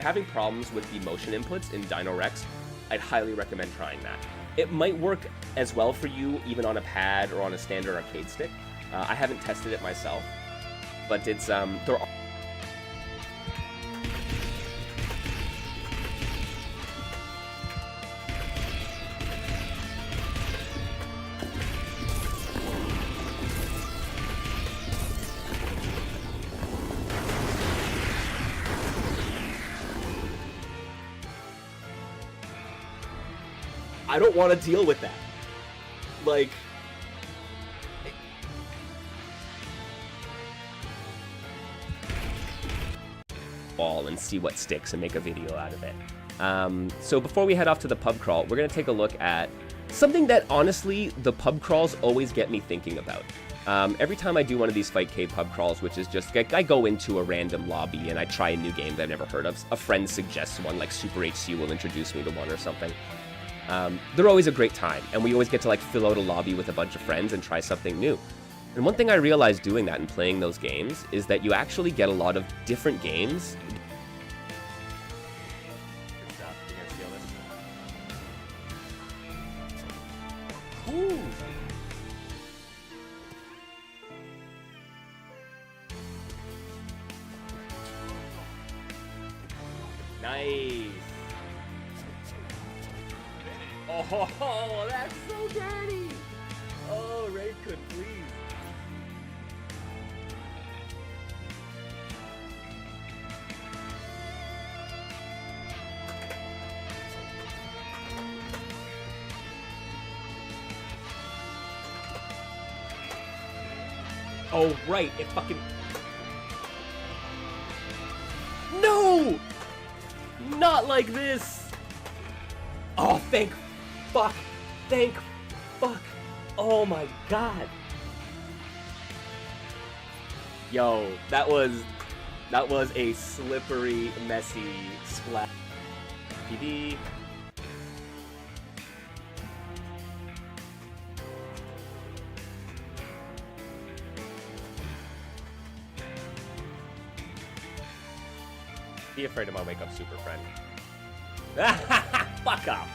having problems with the motion inputs in Dino Rex, I'd highly recommend trying that. It might work as well for you even on a pad or on a standard arcade stick. I haven't tested it myself, but it's there are I don't want to deal with that. Like, ball and see what sticks and make a video out of it. So before we head off to the pub crawl, we're gonna take a look at something that honestly the pub crawls always get me thinking about. Every time I do one of these Fight K pub crawls, which is just, I go into a random lobby and I try a new game that I've never heard of. A friend suggests one, like Super HC will introduce me to one or something. They're always a great time, and we always get to like fill out a lobby with a bunch of friends and try something new. And one thing I realized doing that and playing those games is that you actually get a lot of different games. Good stuff. You're gonna steal this? Ooh. Nice. Oh, that's so dirty! Oh, Ray could please. Oh, right, it fucking... No! Not like this! Oh, thank fuck! Thank fuck! Oh my god! Yo, that was a slippery, messy splat. PD. Be afraid of my wake up super friend. Fuck off!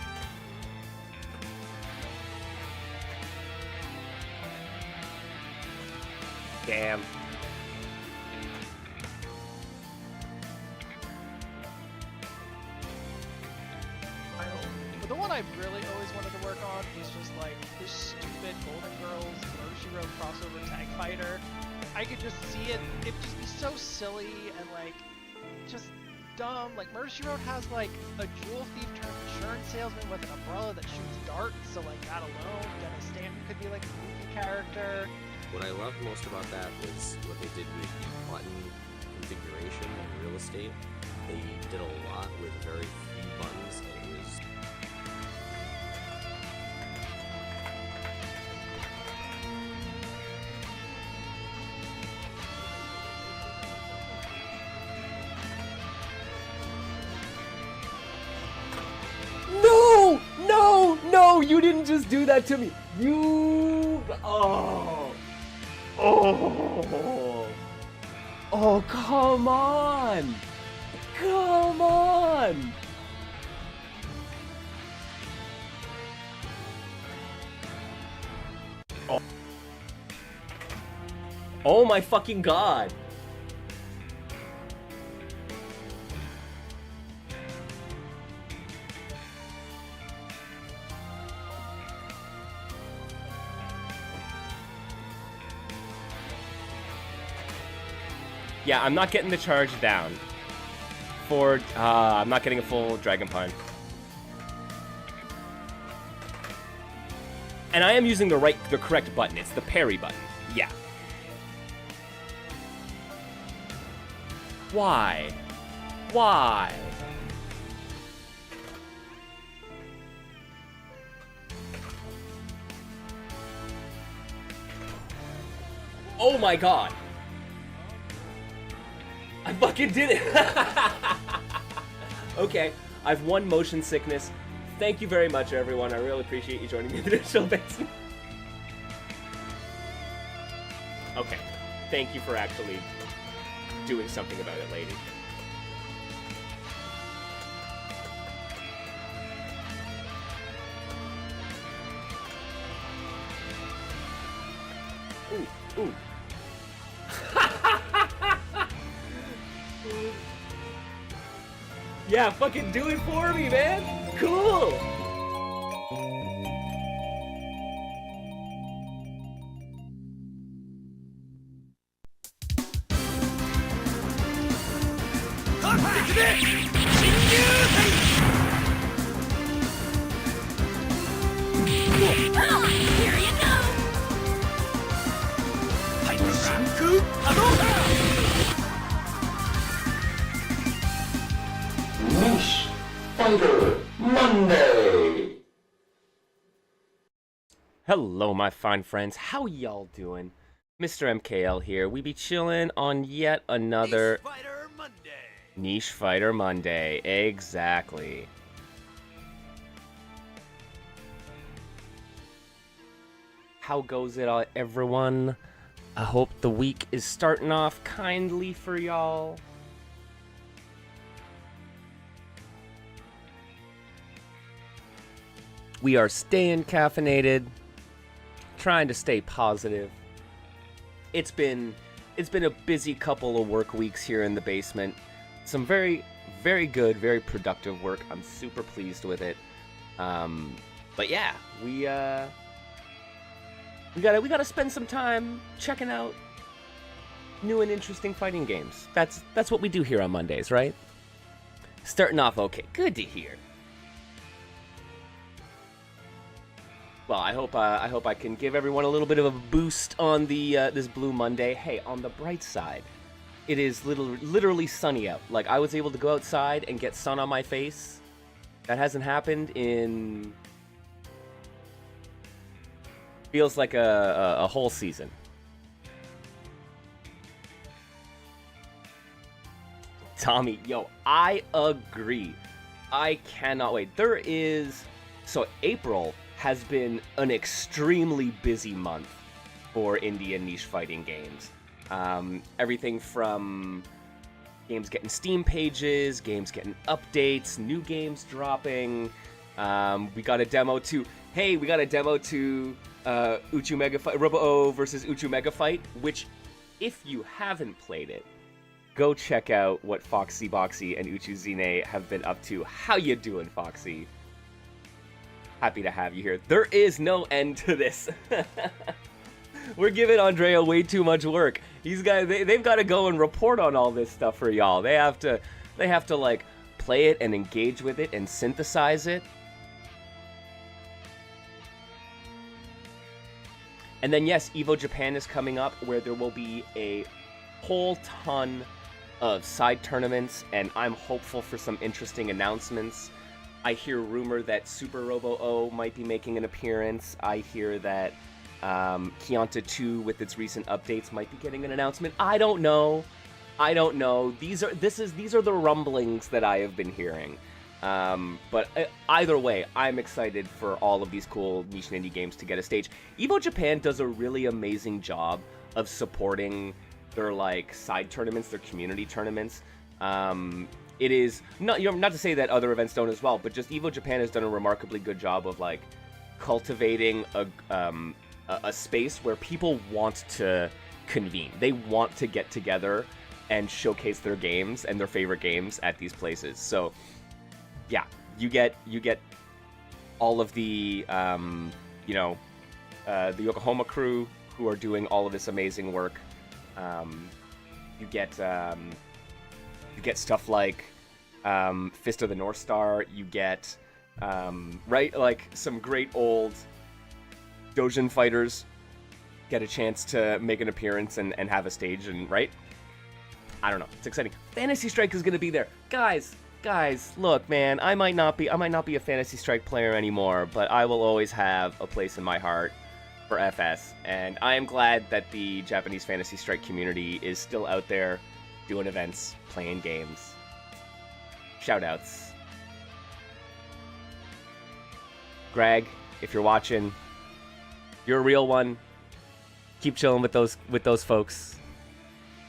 Damn. But the one I really always wanted to work on was just like this stupid Golden Girls Murder She Wrote crossover tag fighter. I could just see it. It'd just be so silly and like just dumb. Like Murder She Wrote has like a jewel thief turned insurance salesman with an umbrella that shoots darts. So like that alone, Dennis Stanton could be like a movie character. What I loved most about that was what they did with the button configuration and real estate. They did a lot with very few buttons, and it was... No! No! No! You didn't just do that to me! You... Oh! Oh! Oh, come on! Come on! Oh, oh my fucking god! Yeah, I'm not getting the charge down. For, I'm not getting a full Dragon Pine. And I am using the correct button. It's the parry button. Yeah. Why? Why? Oh my god. I fucking did it! Okay, I've won motion sickness. Thank you very much, everyone. I really appreciate you joining me in the digital basement. Okay, thank you for actually doing something about it, lady. ooh, ooh. Yeah, fucking do it for me, man. Cool. Here you go! Niche Fighter Monday! Hello, my fine friends. How y'all doing? Mr. MKL here. We be chilling on yet another Niche Fighter Monday. Exactly. How goes it, everyone? I hope the week is starting off kindly for y'all. We are staying caffeinated, trying to stay positive. It's been a busy couple of work weeks here in the basement. Some very, very good, very productive work. I'm super pleased with it. But yeah, we gotta spend some time checking out new and interesting fighting games. That's what we do here on Mondays, right? Starting off okay. Good to hear. Well, I hope I can give everyone a little bit of a boost on the this Blue Monday. Hey, on the bright side, it is literally sunny out. Like, I was able to go outside and get sun on my face. That hasn't happened in feels like a whole season. Tommy, yo, I agree. I cannot wait. So April has been an extremely busy month for indie and niche fighting games. Everything from games getting Steam pages, games getting updates, new games dropping. We got a demo to Uchu Mega Fight, Robo-O versus Uchu Mega Fight, which, if you haven't played it, go check out what Foxy Boxy and Uchu Zine have been up to. How you doing, Foxy? Happy to have you here. There is no end to this. We're giving Andrea way too much work. They've got to go and report on all this stuff for y'all. They have to like play it and engage with it and synthesize it. And then yes, Evo Japan is coming up, where there will be a whole ton of side tournaments, and I'm hopeful for some interesting announcements. I hear rumor that Super Robo-O might be making an appearance. I hear that Kianta 2 with its recent updates might be getting an announcement. I don't know. These are the rumblings that I have been hearing. But either way, I'm excited for all of these cool niche and indie games to get a stage. Evo Japan does a really amazing job of supporting their like side tournaments, their community tournaments. It is not to say that other events don't as well, but just Evo Japan has done a remarkably good job of like cultivating a space where people want to convene. They want to get together and showcase their games and their favorite games at these places. So yeah, you get all of the the Yokohama crew who are doing all of this amazing work. You get stuff like Fist of the North Star. You get like some great old Dojin fighters get a chance to make an appearance and have a stage, and right? I don't know. It's exciting. Fantasy Strike is gonna be there, guys. Look, man, I might not be a Fantasy Strike player anymore, but I will always have a place in my heart for FS, and I am glad that the Japanese Fantasy Strike community is still out there doing events, playing games. Shoutouts. Greg, if you're watching, you're a real one. Keep chilling with those folks.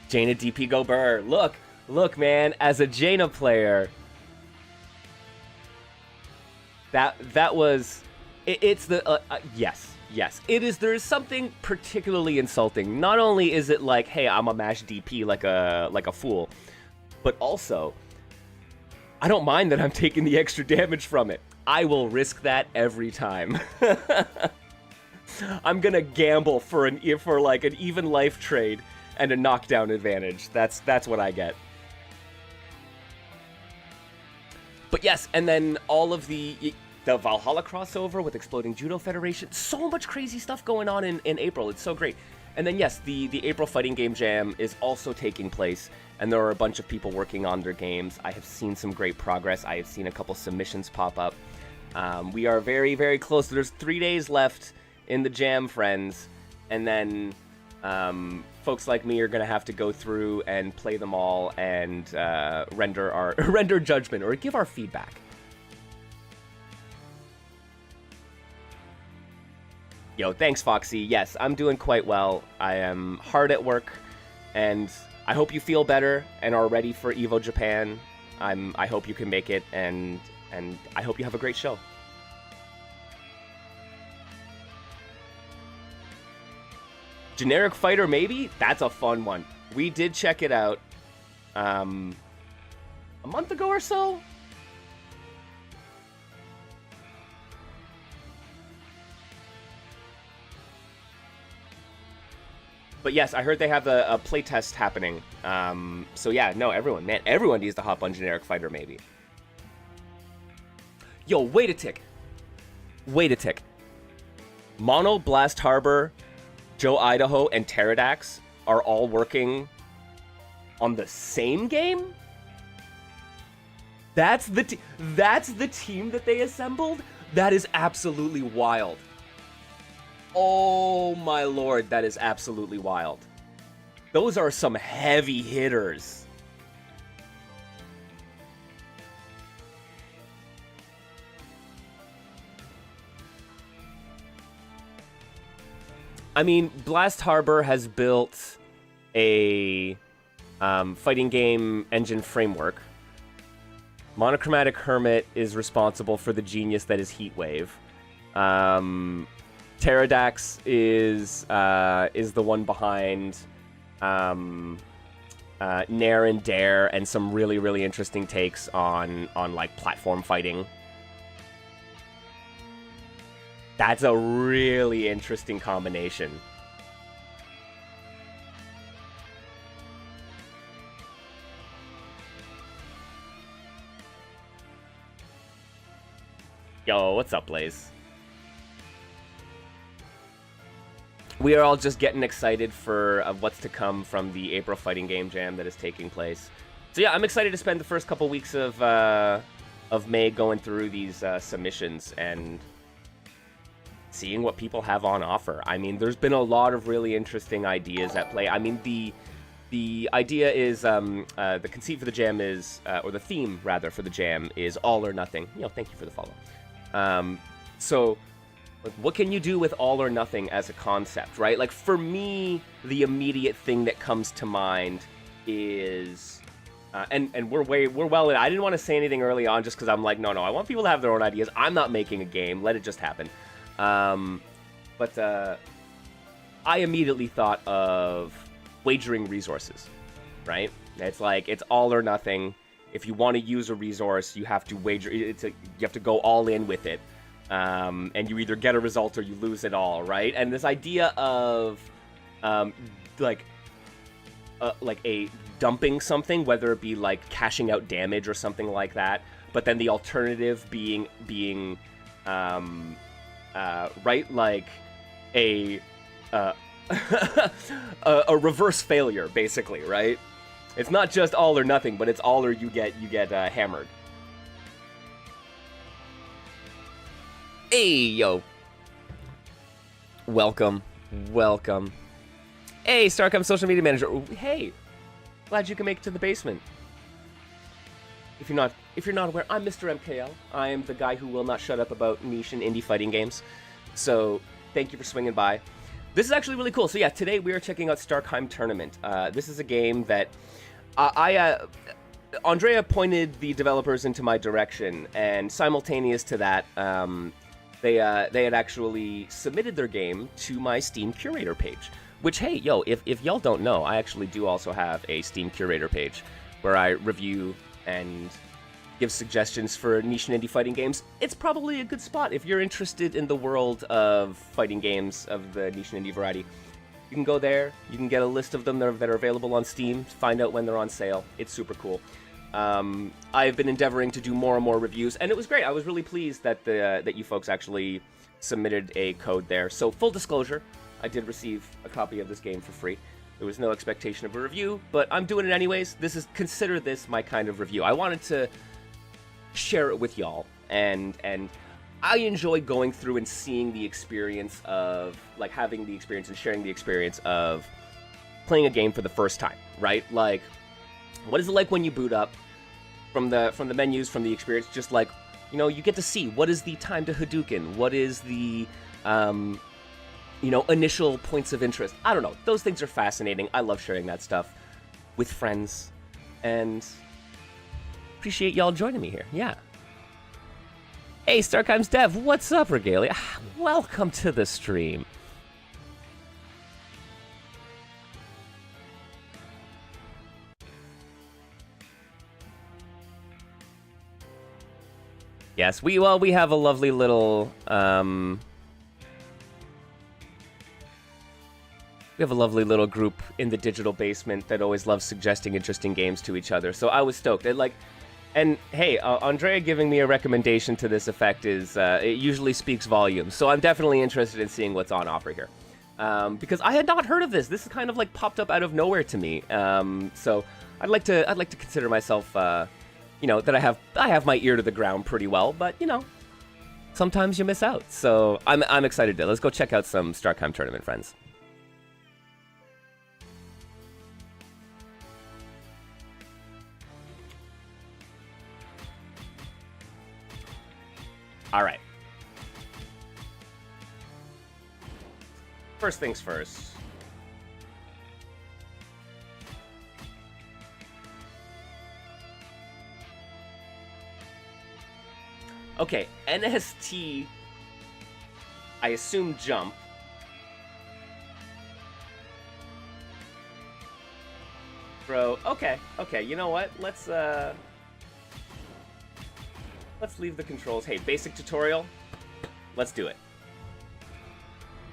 Jaina DP Go Burr. Look, man, as a Jaina player, that was it's the yes. Yes, it is. There is something particularly insulting. Not only is it like, hey, I'm a mash DP like a fool, but also, I don't mind that I'm taking the extra damage from it. I will risk that every time. I'm gonna gamble for like an even life trade and a knockdown advantage. That's what I get. But yes, and then all of the Valhalla crossover with Exploding Judo Federation. So much crazy stuff going on in April. It's so great. And then yes, the April Fighting Game Jam is also taking place, and there are a bunch of people working on their games. I have seen some great progress. I have seen a couple submissions pop up. We are very, very close. There's 3 days left in the jam, friends, and then folks like me are going to have to go through and play them all and render judgment or give our feedback. Yo, thanks, Foxy. Yes, I'm doing quite well. I am hard at work, and I hope you feel better and are ready for EVO Japan. I hope you can make it, and I hope you have a great show. Generic Fighter, maybe? That's a fun one. We did check it out a month ago or so. But yes, I heard they have a playtest happening. So yeah, no, everyone needs to hop on Generic Fighter, maybe. Yo, wait a tick. Mono, Blast Harbor, Joe Idaho, and Pterodax are all working on the same game? That's the team that they assembled? That is absolutely wild. Oh my lord, that is absolutely wild. Those are some heavy hitters. I mean, Blast Harbor has built a fighting game engine framework. Monochromatic Hermit is responsible for the genius that is Heatwave. Pterodax is the one behind Nair and Dare and some really, really interesting takes on like platform fighting. That's a really interesting combination. Yo, what's up, Blaze? We are all just getting excited for what's to come from the April Fighting Game Jam that is taking place. So yeah, I'm excited to spend the first couple weeks of May going through these submissions and seeing what people have on offer. I mean, there's been a lot of really interesting ideas at play. I mean, the idea is, the conceit for the jam is, or the theme, rather, for the jam is all or nothing. You know, thank you for the follow. So, like, what can you do with all or nothing as a concept, right? Like, for me, the immediate thing that comes to mind is... and we're well in. I didn't want to say anything early on just because I'm like, no, I want people to have their own ideas. I'm not making a game. Let it just happen. But I immediately thought of wagering resources, right? It's like, it's all or nothing. If you want to use a resource, you have to wager. You have to go all in with it. And you either get a result or you lose it all, right? And this idea of, like a dumping something, whether it be like cashing out damage or something like that, but then the alternative being right, like a a reverse failure, basically, right? It's not just all or nothing, but it's all or you get hammered. Hey, yo. Welcome. Hey, Starkheim social media manager. Hey, glad you can make it to the basement. If you're not aware, I'm Mr. MKL. I am the guy who will not shut up about niche and indie fighting games. So thank you for swinging by. This is actually really cool. So yeah, today we are checking out Starkheim Tournament. This is a game that Andrea pointed the developers into my direction, and simultaneous to that, they had actually submitted their game to my Steam curator page. Which, hey, yo, if y'all don't know, I actually do also have a Steam curator page where I review and give suggestions for niche and indie fighting games. It's probably a good spot if you're interested in the world of fighting games of the niche and indie variety. You can go there. You can get a list of them that are available on Steam. Find out when they're on sale. It's super cool. I've been endeavoring to do more and more reviews, and it was great. I was really pleased that that you folks actually submitted a code there. So full disclosure, I did receive a copy of this game for free. There was no expectation of a review, but I'm doing it anyways. Consider this my kind of review. I wanted to share it with y'all, and I enjoy going through and seeing the experience of, like, having the experience and sharing the experience of playing a game for the first time, right? Like, what is it like when you boot up from the menus, from the experience? Just like, you know, you get to see what is the time to Hadouken, what is the you know, initial points of interest. I don't know. Those things are fascinating. I love sharing that stuff with friends, and appreciate y'all joining me here. Yeah. Hey, Starkheim's Dev, what's up, Regalia? Welcome to the stream. Yes, we have a lovely little we have a lovely little group in the digital basement that always loves suggesting interesting games to each other. So I was stoked. And hey, Andrea giving me a recommendation to this effect is it usually speaks volumes. So I'm definitely interested in seeing what's on offer here, because I had not heard of this. This is kind of like popped up out of nowhere to me. So I'd like to consider myself, you know, that I have my ear to the ground pretty well. But you know, sometimes you miss out. So I'm excited to let's go check out some Starkheim tournament, friends. All right. First things first. Okay, NST, I assume jump. Bro, okay, you know what? Let's leave the controls. Hey, basic tutorial. Let's do it.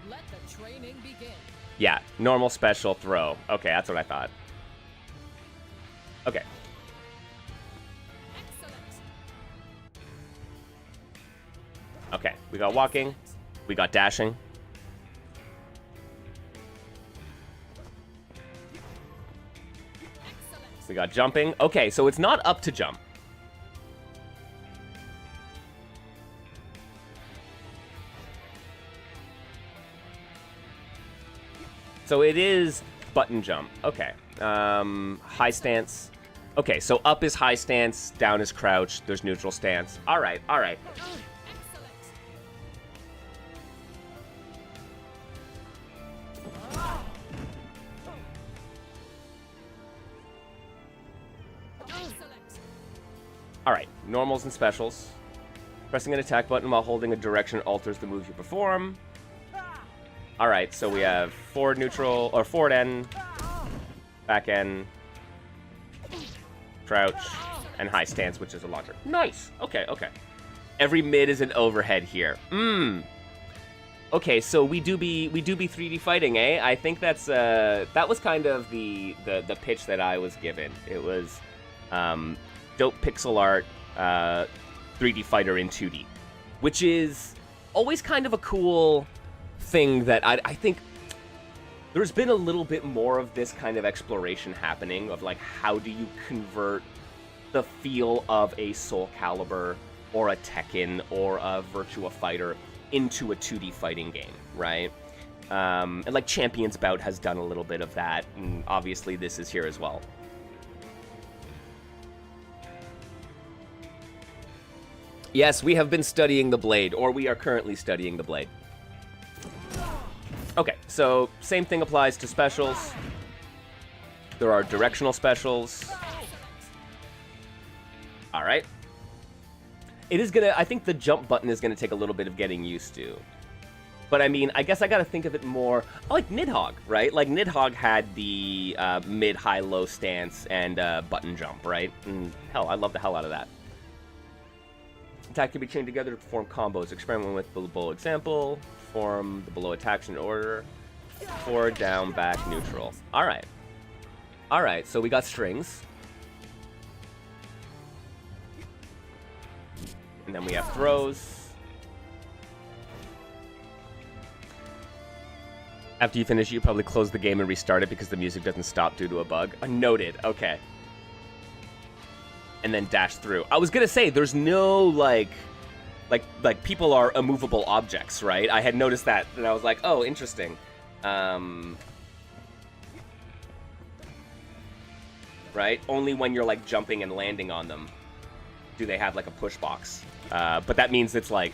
Let the training begin. Yeah, normal, special, throw. Okay, that's what I thought. Okay. Excellent. Okay, we got walking. We got dashing. Excellent. We got jumping. Okay, so it's not up to jump. So it is button jump. Okay. High stance. Okay, so up is high stance, down is crouch, there's neutral stance. All right, all right. Excellent. Excellent. All right, normals and specials. Pressing an attack button while holding a direction alters the move you perform. All right, so we have forward neutral, or forward N, back N, crouch, and high stance, which is a launcher. Nice. Okay, okay. Every mid is an overhead here. Okay, so we do be 3D fighting, eh? I think that's that was kind of the pitch that I was given. It was dope pixel art 3D fighter in 2D, which is always kind of a cool thing that I think there's been a little bit more of this kind of exploration happening of, like, how do you convert the feel of a Soul Calibur or a Tekken or a Virtua Fighter into a 2D fighting game, right? And like Champions Bout has done a little bit of that, and obviously this is here as well. Yes, we have been studying the blade, or we are currently studying the blade. Okay, so same thing applies to specials. There are directional specials. All right. It is gonna, I think the jump button is gonna take a little bit of getting used to. But I mean, I guess I gotta think of it more like Nidhogg, right? Like Nidhogg had the mid, high, low stance and button jump, right? And hell, I love the hell out of that. Attack can be chained together to perform combos. Experiment with the below example. Perform the below attacks in order. Forward, down, back, neutral. Alright. Alright, so we got strings. And then we have throws. After you finish, you probably close the game and restart it because the music doesn't stop due to a bug. Noted. Okay. And then dash through. I was gonna say, there's no, like people are immovable objects, right? I had noticed that, and I was like, oh, interesting. Right? Only when you're, like, jumping and landing on them do they have, like, a push box. But that means it's, like,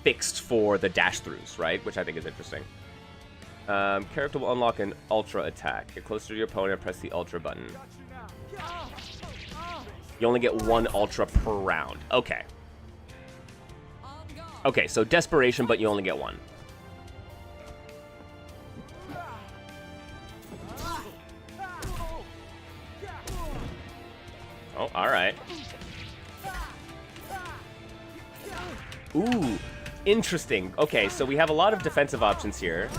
fixed for the dash throughs, right? Which I think is interesting. Character will unlock an ultra attack. Get closer to your opponent and press the ultra button. You only get one ultra per round. Okay. Okay, so desperation, but you only get one. Oh, alright. Ooh, interesting. Okay, so we have a lot of defensive options here.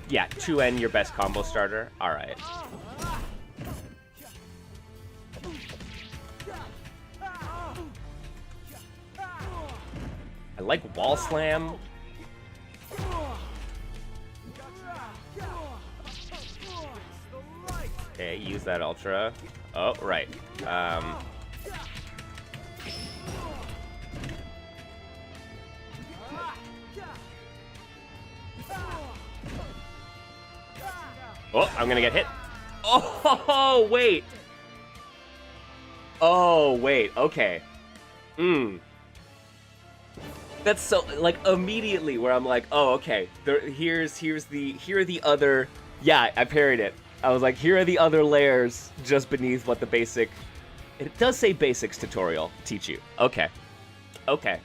Yeah, 2N, your best combo starter. Alright. I like wall slam. Okay, use that ultra. Oh, right. Oh, I'm gonna get hit. Oh, wait. Oh, wait. Okay. That's so, like, immediately where I'm like, oh, okay. Here are the other. Yeah, I parried it. I was like, here are the other layers just beneath what the basic. It does say basics tutorial teach you. Okay. Okay.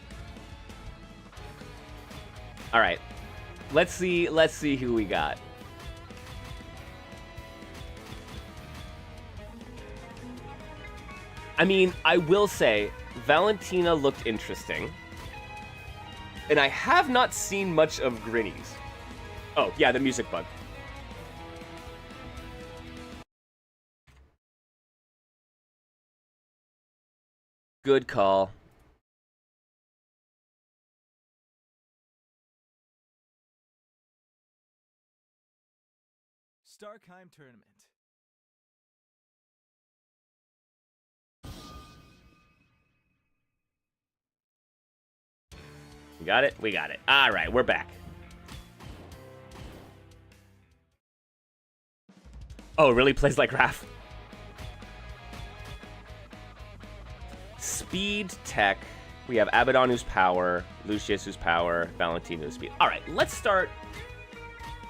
All right. Let's see who we got. I mean, I will say, Valentina looked interesting. And I have not seen much of Grinny's. Oh, yeah, the music bug. Good call. Starkheim tournament. We got it? We got it. All right, we're back. Oh, it really plays like Raph. Speed tech. We have Abaddon who's power, Lucius who's power, Valentina who's speed. All right, let's start.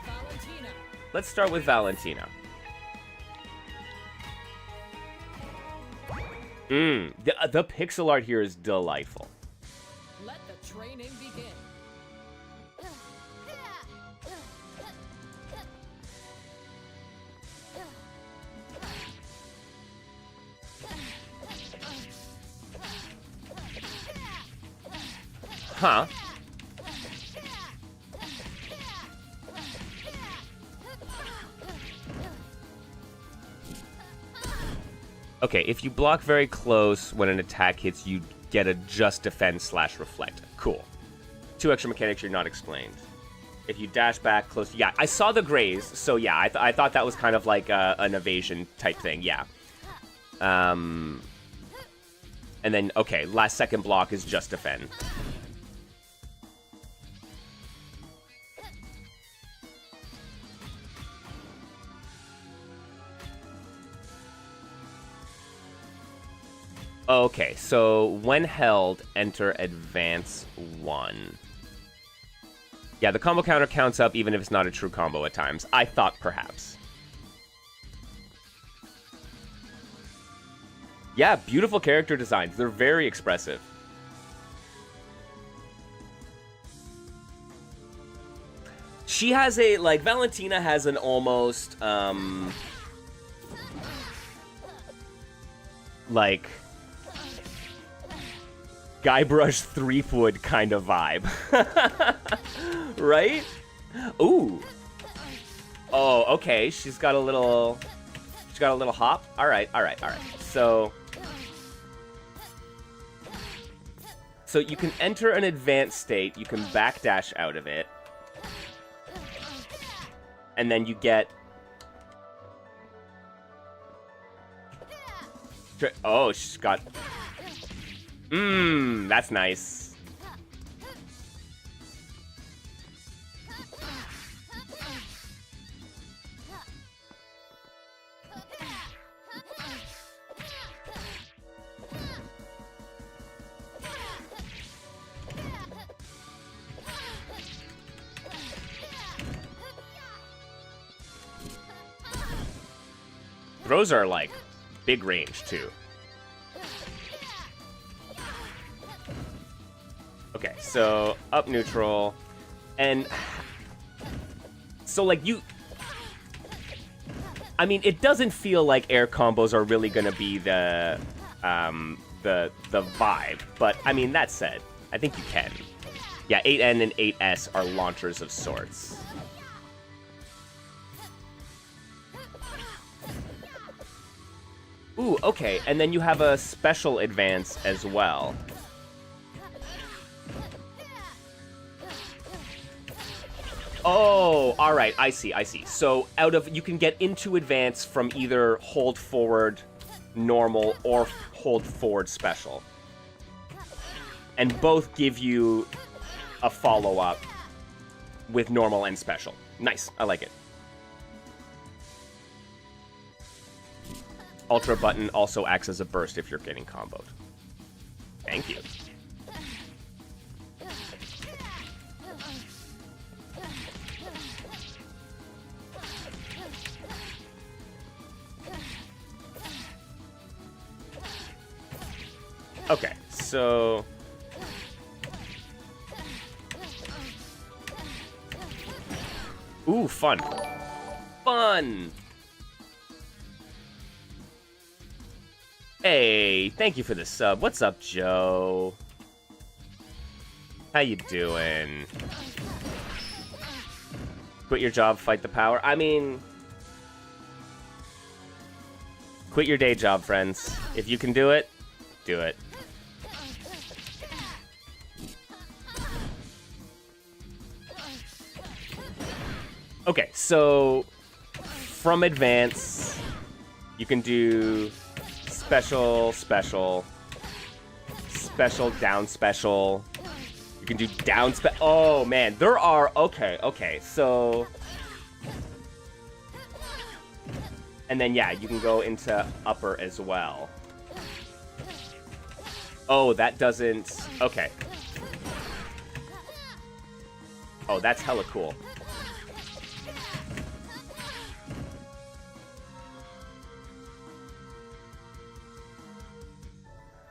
Valentina. Let's start with Valentina. The pixel art here is delightful. Let the training begin. Huh. Okay, if you block very close when an attack hits, you get a just defend / reflect. Cool. 2 extra mechanics you're not explained. If you dash back close, yeah, I saw the graze, so yeah, I thought that was kind of like an evasion type thing, yeah. And then, okay, last second block is just defend. Okay, so when held, enter advance 1. Yeah, the combo counter counts up even if it's not a true combo at times. I thought perhaps. Yeah, beautiful character designs. They're very expressive. She has a, like, Valentina has an almost, like, Guybrush Threepwood kind of vibe. Right? Ooh. Oh, okay. She's got a little hop. All right. So you can enter an advanced state, you can backdash out of it, and then you get... Oh, she's got... That's nice. Throws are, like, big range, too. Okay, so up neutral. And so, like, you... I mean, it doesn't feel like air combos are really going to be the vibe. But, I mean, that said, I think you can. Yeah, 8N and 8S are launchers of sorts. Ooh, okay, and then you have a special advance as well. Oh, alright, I see. So, you can get into advance from either hold forward normal or hold forward special. And both give you a follow-up with normal and special. Nice, I like it. Ultra button also acts as a burst if you're getting comboed. Thank you. Okay, so... Ooh, fun. Fun! Hey, thank you for the sub. What's up, Joe? How you doing? Quit your job, fight the power. I mean... Quit your day job, friends. If you can do it, do it. Okay, so... From advance, you can do... Special, down special. You can do down oh, man. There are... Okay. So... And then, yeah, you can go into upper as well. Oh, that doesn't... Okay. Oh, that's hella cool.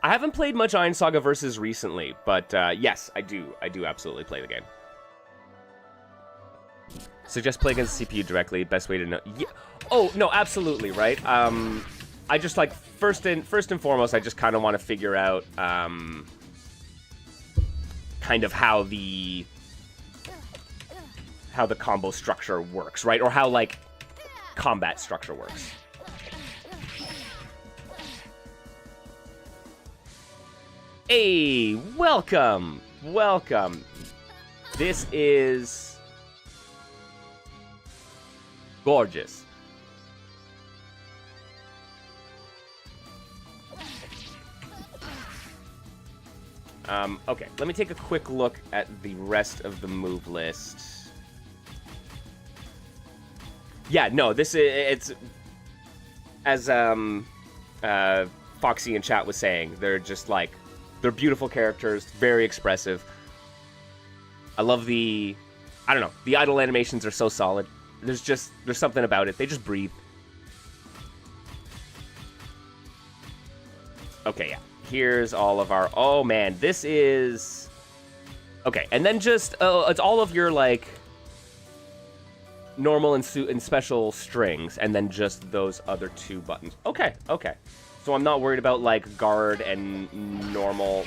I haven't played much Iron Saga Versus recently, but yes, I do absolutely play the game. Suggest play against the CPU directly. Best way to know. Yeah. Oh no, absolutely right. I just like first and foremost, I just kind of want to figure out kind of how the combo structure works, right? Or how like combat structure works. Hey, welcome. This is gorgeous. Okay, let me take a quick look at the rest of the move list. Yeah, no, it's as Foxy in chat was saying, they're just like, they're beautiful characters, very expressive. I I don't know. The idle animations are so solid. There's something about it. They just breathe. Okay, yeah. Here's all of our... Oh, man. This is... Okay, and then just... it's all of your, like... normal and special strings, and then just those other 2 buttons. Okay, okay. So I'm not worried about, like, guard and normal...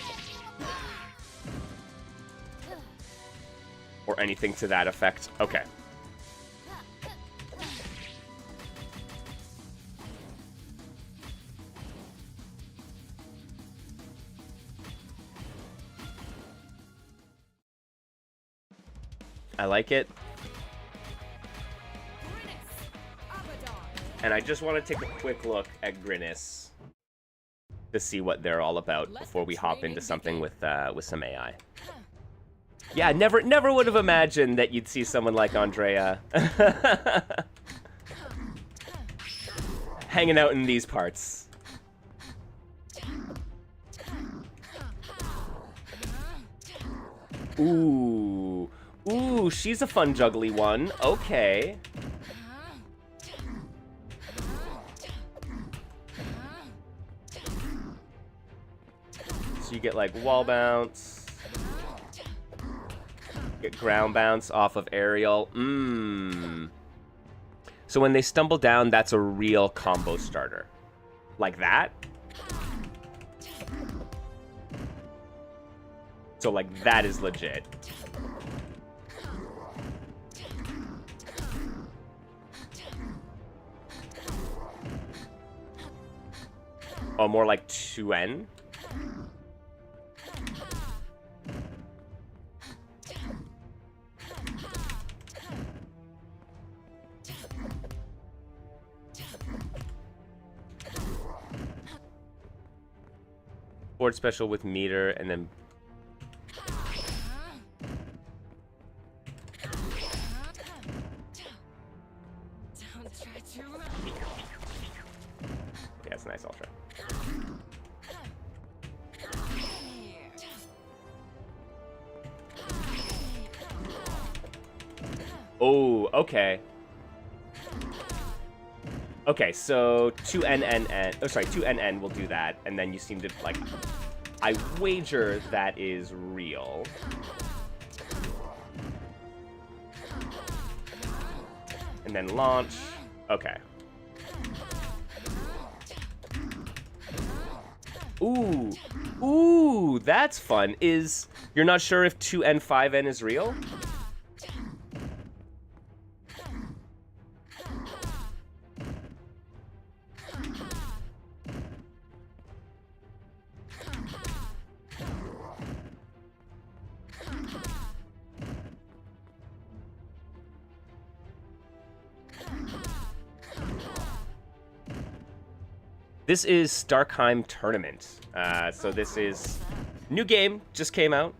or anything to that effect. Okay. I like it. And I just want to take a quick look at Grinnis to see what they're all about before we hop into something with some AI. Yeah, never would have imagined that you'd see someone like Andrea hanging out in these parts. Ooh. Ooh, she's a fun juggly one. Okay. So you get like wall bounce. Get ground bounce off of aerial. So when they stumble down, that's a real combo starter. Like that. So like that is legit. Oh, more like 2N? Board special with meter, and then... Okay, that's a nice ultra. Oh, okay. Okay, so 2NNN. Oh, sorry, 2NN will do that, and then you seem to, like... I wager that is real. And then launch. Okay. Ooh. Ooh, that's fun. You're not sure if 2N, 5N is real? This is Starkheim Tournament. So this is new game, just came out.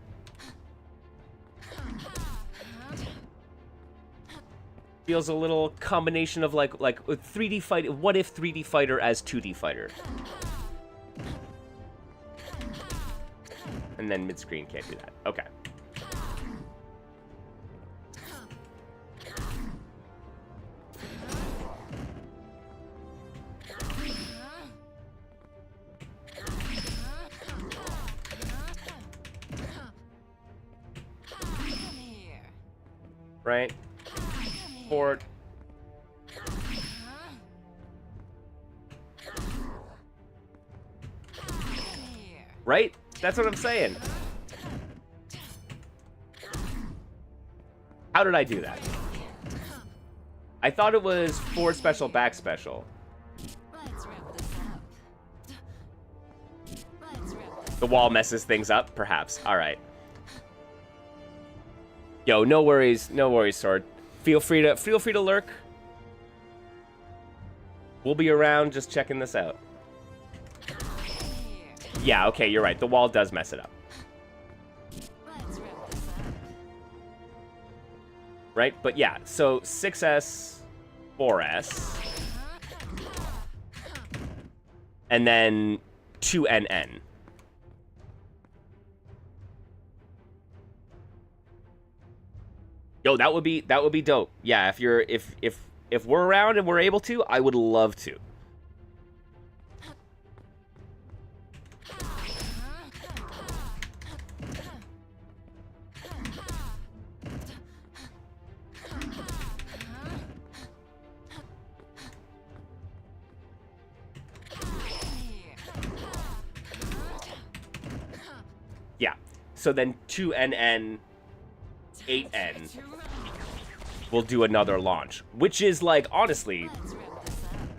Feels a little combination of like 3D fight. What if 3D fighter as 2D fighter? And then mid screen can't do that. Okay. Right? Port. Right? That's what I'm saying. How did I do that? I thought it was forward special, back special. The wall messes things up, perhaps. All right. Yo, no worries, Sword. Feel free to lurk. We'll be around just checking this out. Yeah, okay, you're right. The wall does mess it up. Right? But yeah, so 6S, 4S, and then 2NN. Yo, that would be dope. Yeah, if we're around and we're able to, I would love to. Yeah. So then 2NN 8N will do another launch, which is like, honestly,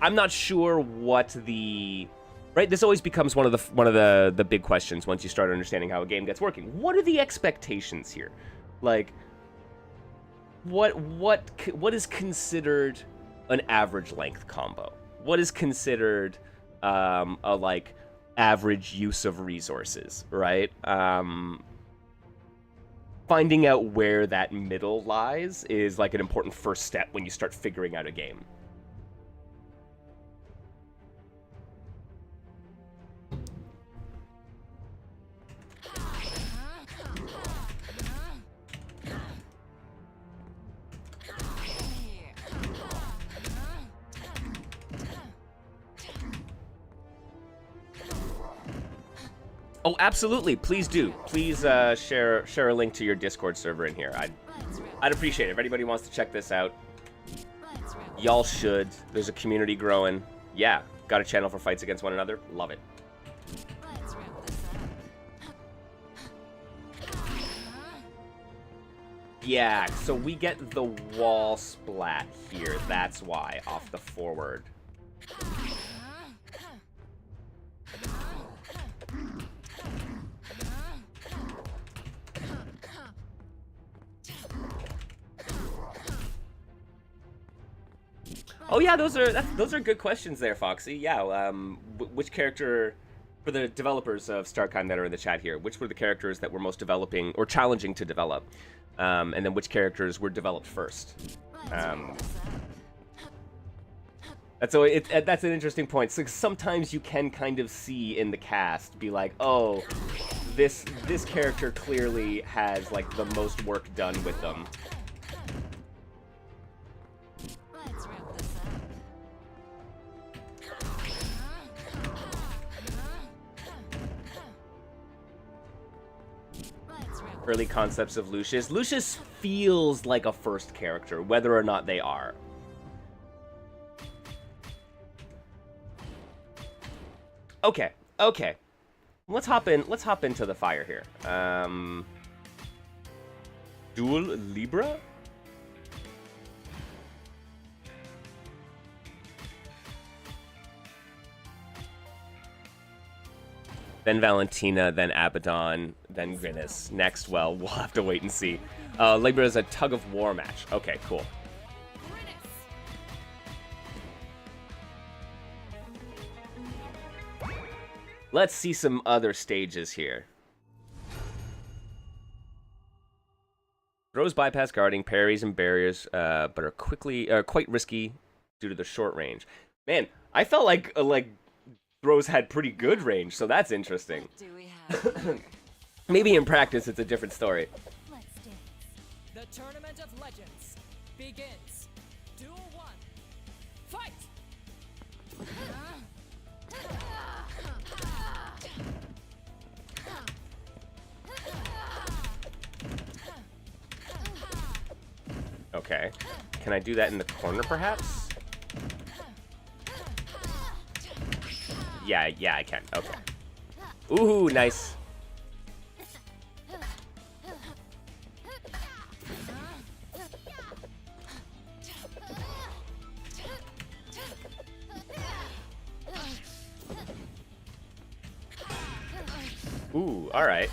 I'm not sure what the right. This always becomes one of the big questions once you start understanding how a game gets working. What are the expectations here? Like, what is considered an average length combo? What is considered a like average use of resources, right? Finding out where that middle lies is like an important first step when you start figuring out a game. Oh, absolutely. Please do. Please share a link to your Discord server in here. I'd appreciate it. If anybody wants to check this out, y'all should. There's a community growing. Yeah, got a channel for fights against one another. Love it. Yeah, so we get the wall splat here. That's why, off the forward. Oh yeah, those are good questions there, Foxy. Yeah, which character, for the developers of Starkheim that are in the chat here, which were the characters that were most developing or challenging to develop, and then which characters were developed first? That's an interesting point. So sometimes you can kind of see in the cast, be like, oh, this character clearly has like the most work done with them. Early concepts of Lucius. Lucius feels like a first character, whether or not they are. Okay. Let's hop into the fire here. Duel Libra? Then Valentina, then Abaddon, then Grinnis. Next, well, we'll have to wait and see. Libra is a tug-of-war match. Okay, cool. Let's see some other stages here. Throws bypass guarding, parries, and barriers, but are quite risky due to the short range. Man, I felt like throws had pretty good range, so that's interesting. What do we have? Maybe in practice it's a different story. Let's dance. The Tournament of Legends begins. Duel 1. Fight! Okay. Can I do that in the corner, perhaps? Yeah, I can. Okay. Ooh, nice. Ooh, all right.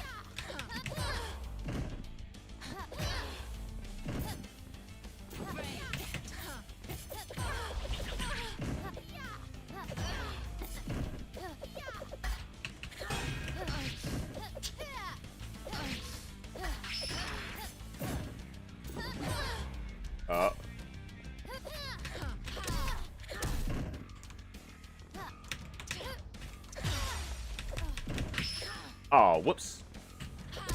Oh, whoops. Don't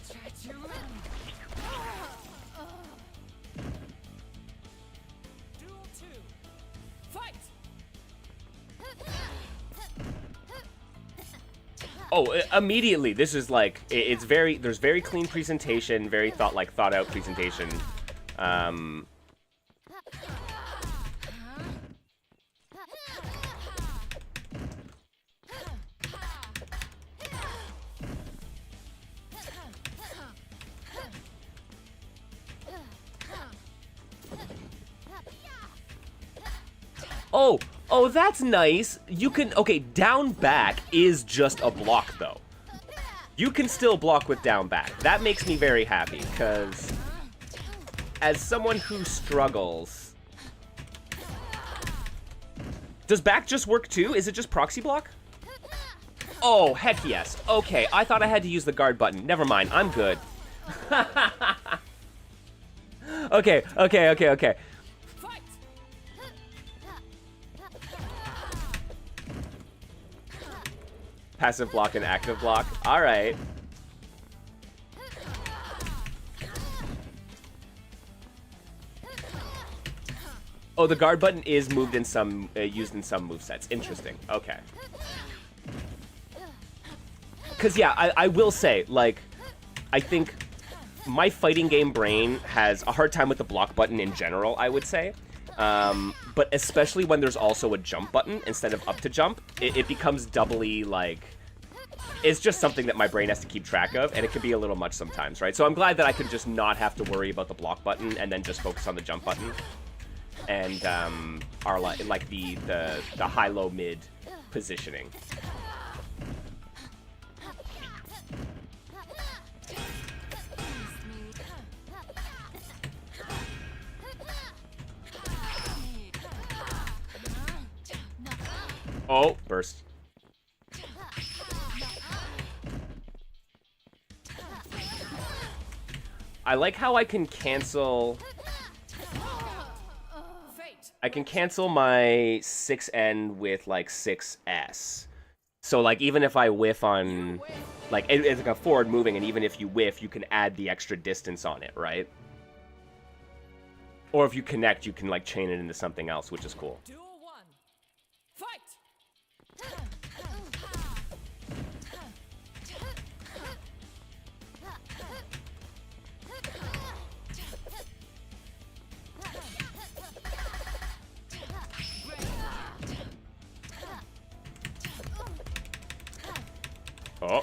try to Oh, immediately. This is like it's very. There's very clean presentation, very thought out presentation. Oh, that's nice. You can, okay, down back is just a block, though. You can still block with down back. That makes me very happy, because as someone who struggles... Does back just work, too? Is it just proxy block? Oh, heck yes. Okay, I thought I had to use the guard button. Never mind, I'm good. Okay. Passive block and active block. All right. Oh, the guard button is moved in some, used in some movesets. Interesting. Okay. Because, yeah, I will say, like, I think my fighting game brain has a hard time with the block button in general, I would say. But especially when there's also a jump button instead of up to jump, it becomes doubly, like, it's just something that my brain has to keep track of, and it can be a little much sometimes, right? So I'm glad that I can just not have to worry about the block button and then just focus on the jump button. And, like the high-low mid positioning. Oh, burst. I like how I can cancel... I can cancel my 6N with, like, 6S. So, like, even if I whiff on... Like, it's like a forward moving, and even if you whiff, you can add the extra distance on it, right? Or if you connect, you can, like, chain it into something else, which is cool. Duel 1. Fight! Oh.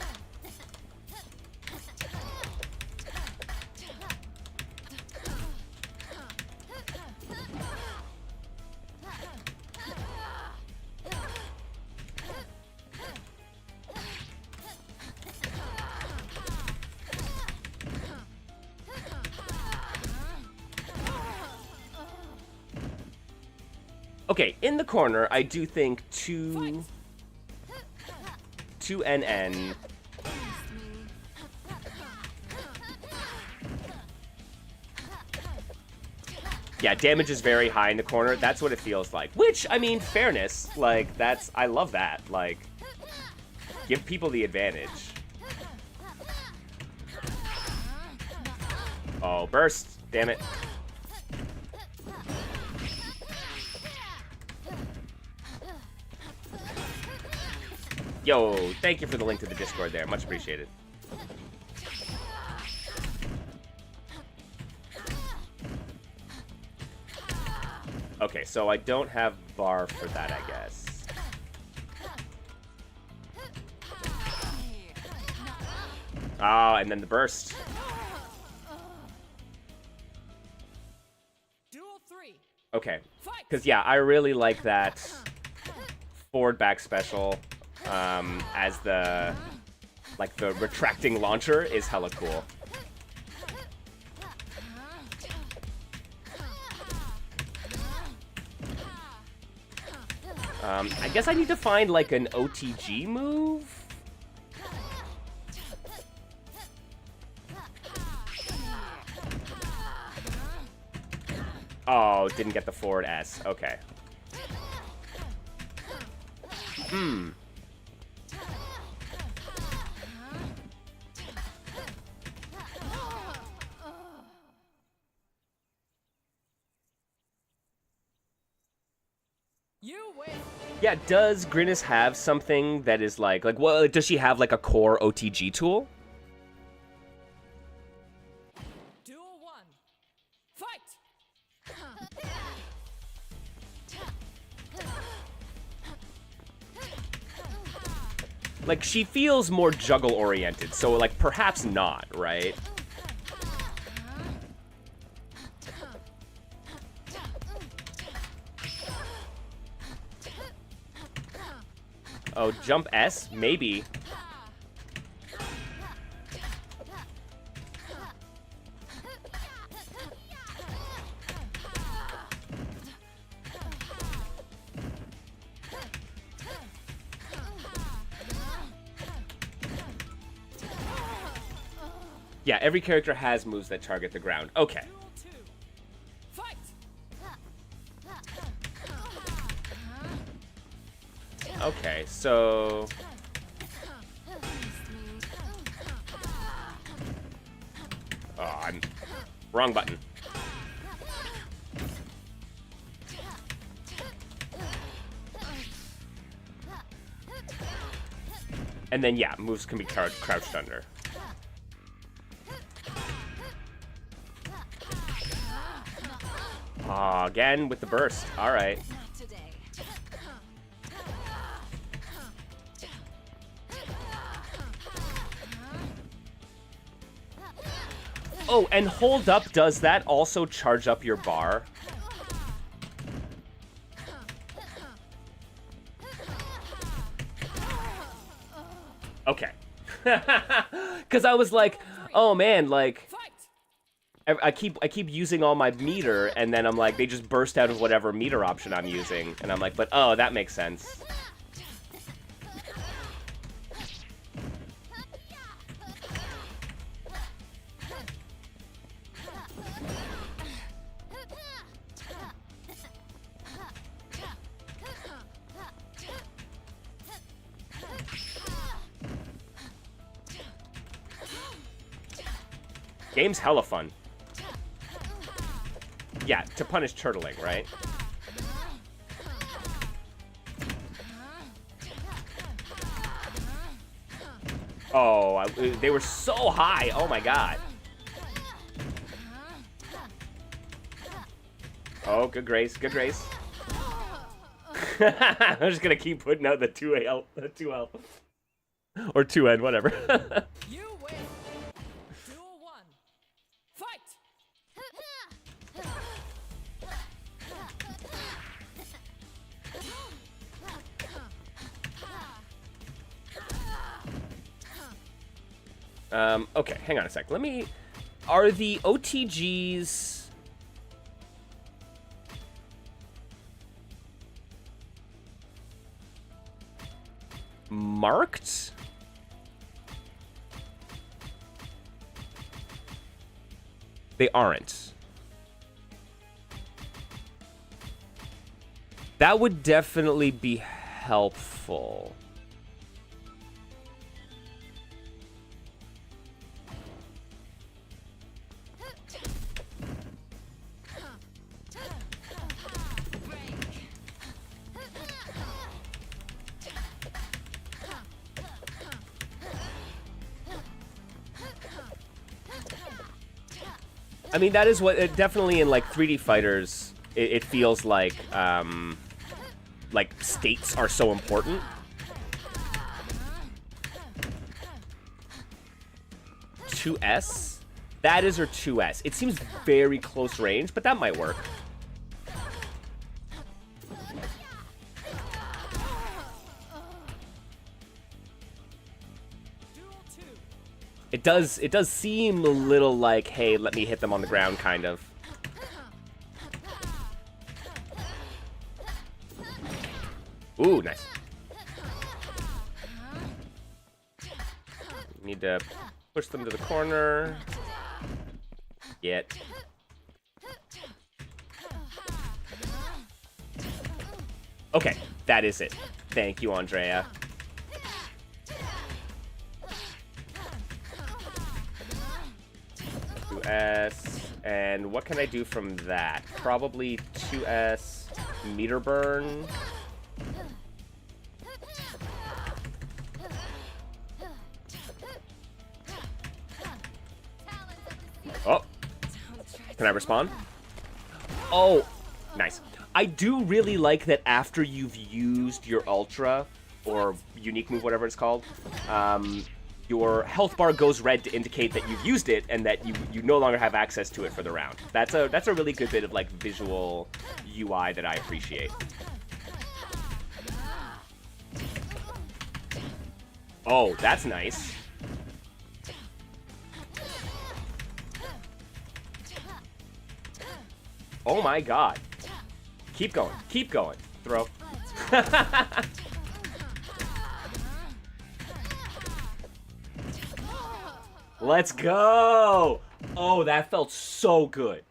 Okay, in the corner, I do think 2NN. Yeah, damage is very high in the corner. That's what it feels like. Which, I mean, fairness, like, I love that. Like, give people the advantage. Oh, burst. Damn it. Yo, thank you for the link to the Discord there. Much appreciated. Okay, so I don't have bar for that, I guess. Oh, and then the burst. Duel 3. Okay. Because, yeah, I really like that forward back special as the retracting launcher is hella cool. I guess I need to find, like, an OTG move? Oh, didn't get the forward S. Okay. You win. Yeah, does Grinnis have something that is like well, does she have like a core OTG tool? Duel 1. Fight. Like, she feels more juggle oriented, so like perhaps not, right? Oh, jump S? Maybe. Yeah, every character has moves that target the ground. Okay. Duel 2. Fight. Okay, so... Oh, I'm... Wrong button. And then, yeah, moves can be crouched under. Aw, again with the burst. Alright. Not today. Oh, and hold up, does that also charge up your bar? Okay. Because I was like, oh man, like... Fight. I keep using all my meter, and then I'm like, they just burst out of whatever meter option I'm using. And I'm like, but oh, that makes sense. Game's hella fun. Yeah, to punish turtling, right? Oh, they were so high. Oh my god. Oh, good grace, good grace. I'm just gonna keep putting out the 2L, 2L. Or 2N, whatever. You win. Duel 1. Fight. Okay, hang on a sec. Let me... Are the OTGs... marked? They aren't. That would definitely be helpful. I mean, that is what it definitely in like 3D fighters, it feels like states are so important. (2S)? That is or 2S. It seems very close range, but that might work. It does seem a little like, hey, let me hit them on the ground, kind of. Ooh, nice. Need to push them to the corner. Yet. Okay, that is it. Thank you, Andrea. S, and what can I do from that? Probably 2S meter burn. Oh. Can I respond? Oh, nice. I do really like that after you've used your Ultra, or unique move, whatever it's called, your health bar goes red to indicate that you've used it and that you no longer have access to it for the round. That's a really good bit of like visual UI that I appreciate. Oh, that's nice. Oh my god. Keep going. Keep going. Throw. Let's go! Oh, that felt so good.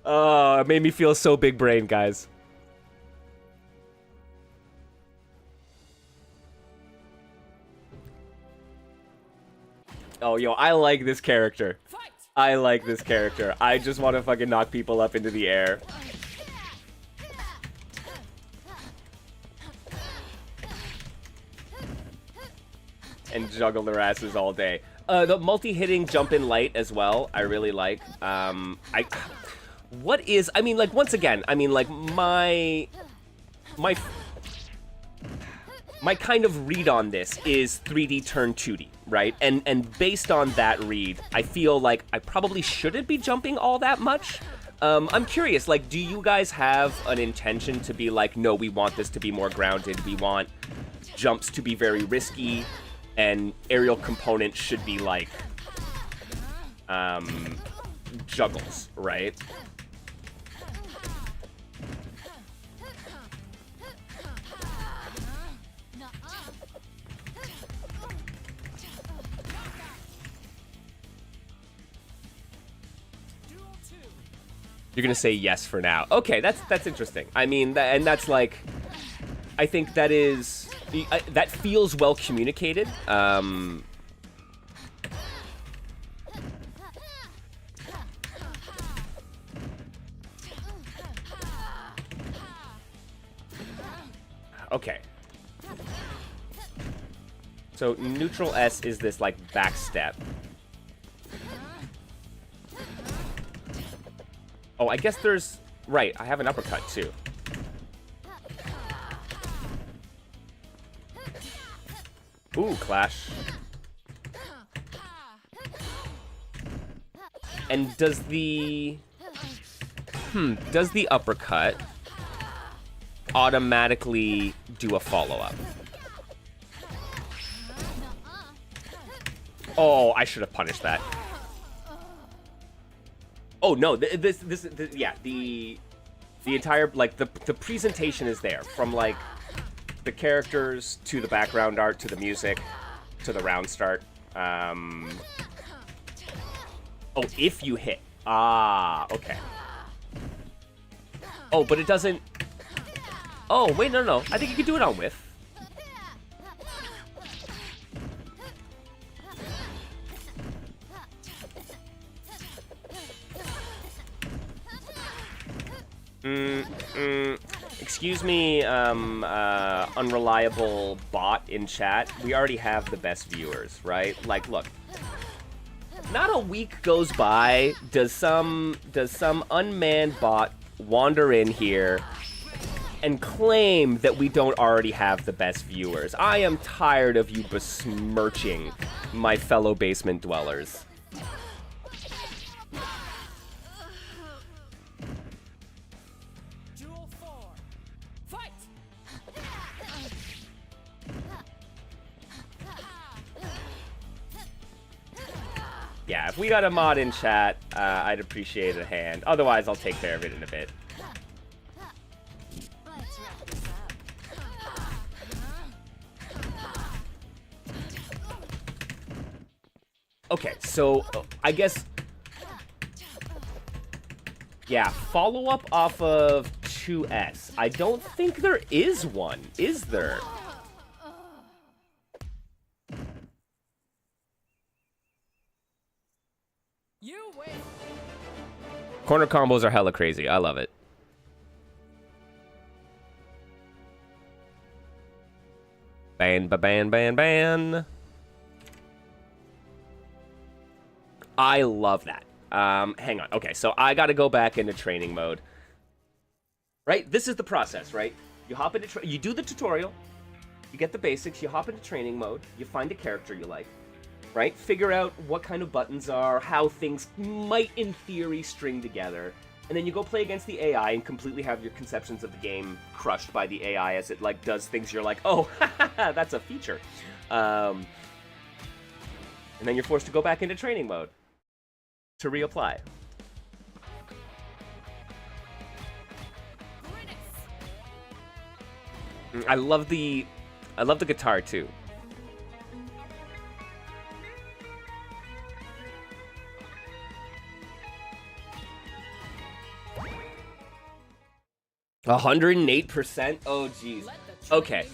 Oh, it made me feel so big brain, guys. Oh, yo, I like this character. I like this character. I just want to fucking knock people up into the air. And juggle their asses all day. The multi-hitting jump in light as well, I really like. I mean, like, once again, I mean, like, my kind of read on this is 3D turn 2D, right? And based on that read, I feel like I probably shouldn't be jumping all that much. I'm curious, like, do you guys have an intention to be like, no, we want this to be more grounded, we want jumps to be very risky, and aerial components should be like, juggles, right? You're gonna say yes for now. Okay, that's interesting. I mean, and that's like, I think that is, that feels well communicated. Okay. So neutral S is this like back step. Oh, I guess there's... Right, I have an uppercut, too. Ooh, clash. And does the... does the uppercut automatically do a follow-up? Oh, I should have punished that. Oh no! This yeah. The entire like the presentation is there, from like the characters to the background art to the music to the round start. Oh, if you hit. Ah, okay. Oh, but it doesn't. Oh wait, no. I think you can do it on whiff. Excuse me, unreliable bot in chat. We already have the best viewers, right? Like, look. Not a week goes by, does some unmanned bot wander in here and claim that we don't already have the best viewers. I am tired of you besmirching my fellow basement dwellers. Yeah, if we got a mod in chat, I'd appreciate a hand. Otherwise, I'll take care of it in a bit. Okay, so I guess... Yeah, follow-up off of 2S. I don't think there is one, is there? You win. Corner combos are hella crazy. I love it. Ban, ban, ban, ban. I love that. Hang on. Okay, so I got to go back into training mode. Right? This is the process, right? You hop into you do the tutorial. You get the basics. You hop into training mode. You find a character you like. Right? Figure out what kind of buttons are, how things might, in theory, string together. And then you go play against the AI and completely have your conceptions of the game crushed by the AI as it, like, does things you're like, oh, that's a feature. And then you're forced to go back into training mode to reapply. I love the guitar too. $108%? Oh, jeez. Okay.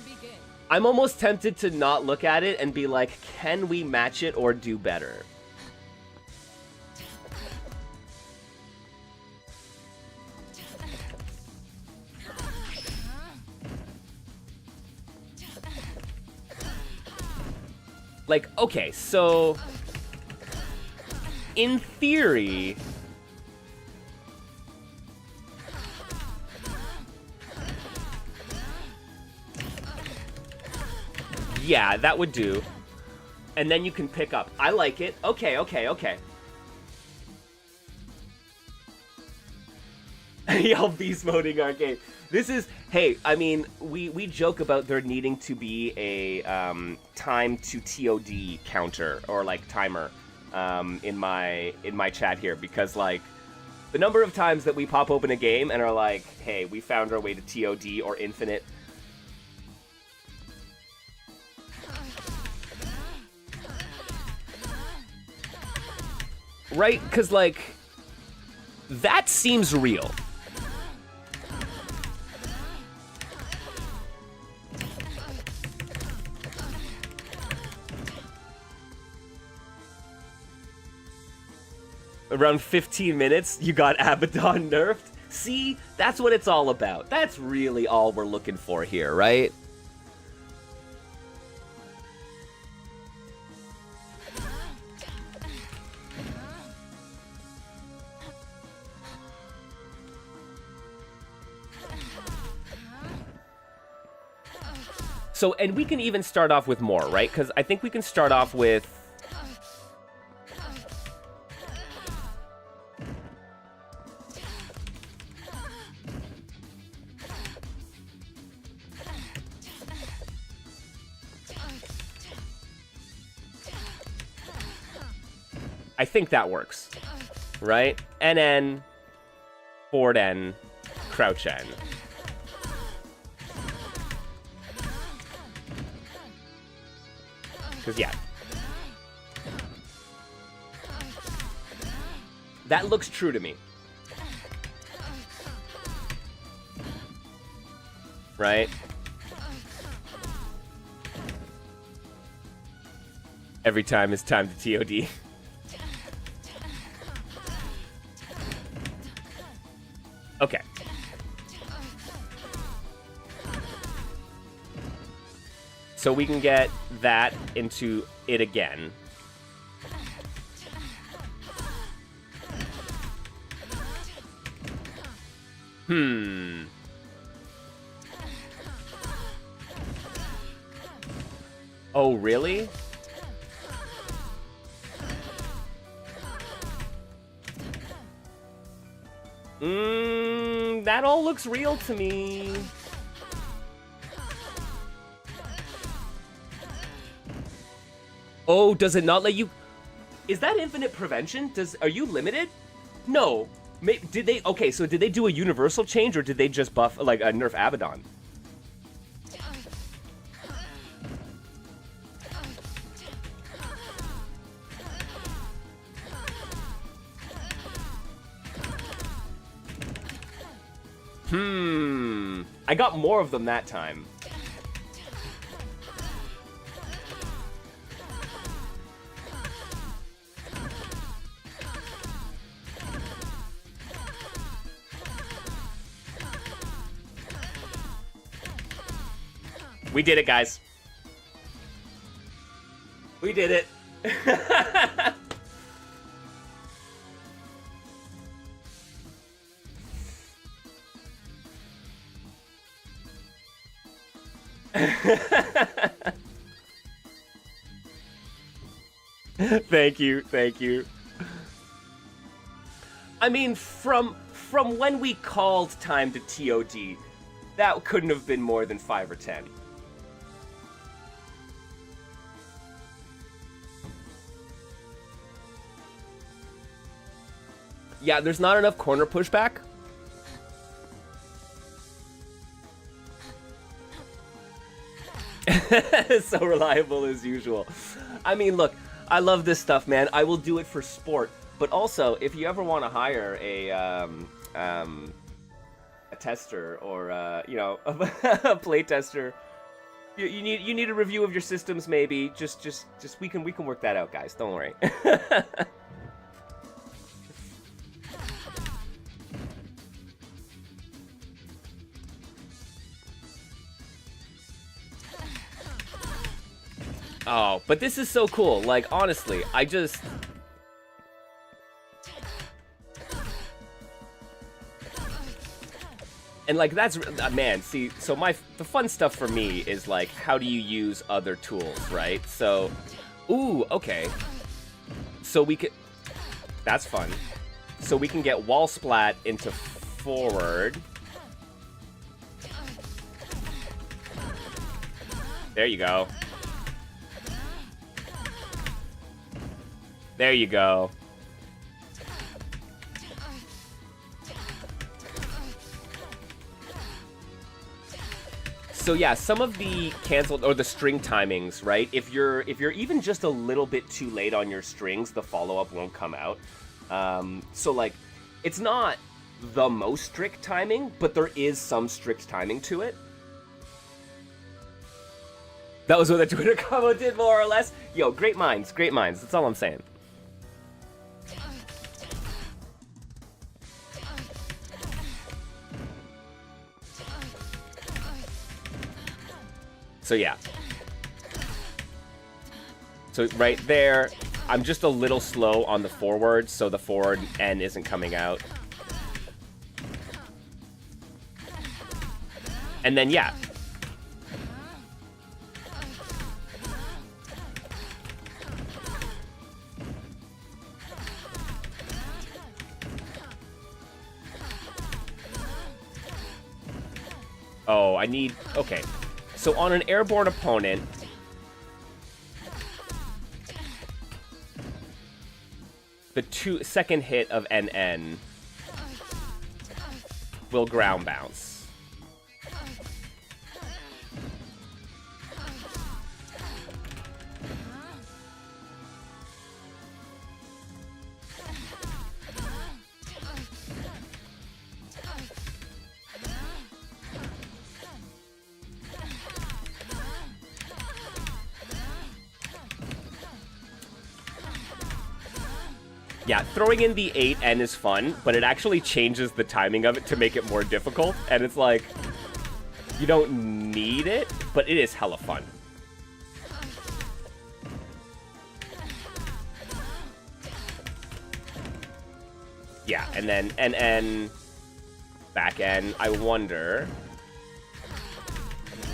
I'm almost tempted to not look at it and be like, can we match it or do better? Like, okay, so in theory, yeah, that would do. And then you can pick up. I like it. Okay, okay, okay. Y'all beast moding our game. This is, hey, I mean, we joke about there needing to be a time to TOD counter or like timer in my chat here, because like the number of times that we pop open a game and are like, hey, we found our way to TOD or infinite. Right? Because like that seems real. Around 15 minutes, you got Abaddon nerfed? See? That's what it's all about. That's really all we're looking for here, right? So, and we can even start off with more, right? Because I think we can start off with... I think that works, right? NN, forward N, crouch N. Because, yeah. That looks true to me. Right? Every time it's time to TOD. Okay. So we can get that into it again. Oh, really? That all looks real to me. Oh, does it not let you... Is that infinite prevention? Are you limited? No. Did they... Okay, so did they do a universal change, or did they just buff, like, a nerf Abaddon? I got more of them that time. We did it, guys. We did it. Thank you, thank you. I mean, from when we called time to TOD, that couldn't have been more than 5 or 10. Yeah, there's not enough corner pushback. So reliable as usual. I mean, look, I love this stuff, man. I will do it for sport. But also, if you ever want to hire a tester or you know, a play tester, you need a review of your systems, maybe. Just we can work that out, guys. Don't worry. Oh, but this is so cool. Like, honestly, I just... And, like, that's... man, see, so the fun stuff for me is, like, how do you use other tools, right? So... Ooh, okay. So we could... That's fun. So we can get wall splat into forward. There you go. There you go. So yeah, some of the canceled or the string timings, right? If you're even just a little bit too late on your strings, the follow-up won't come out. So like, it's not the most strict timing, but there is some strict timing to it. That was what the Twitter combo did, more or less. Yo, great minds, great minds. That's all I'm saying. So yeah. So right there, I'm just a little slow on the forward, so the forward N isn't coming out. And then yeah. Oh, I need... Okay. So on an airborne opponent... The second hit of NN will ground bounce. Yeah, throwing in the 8N is fun, but it actually changes the timing of it to make it more difficult. And it's like, you don't need it, but it is hella fun. Yeah, and then NN, back N. I wonder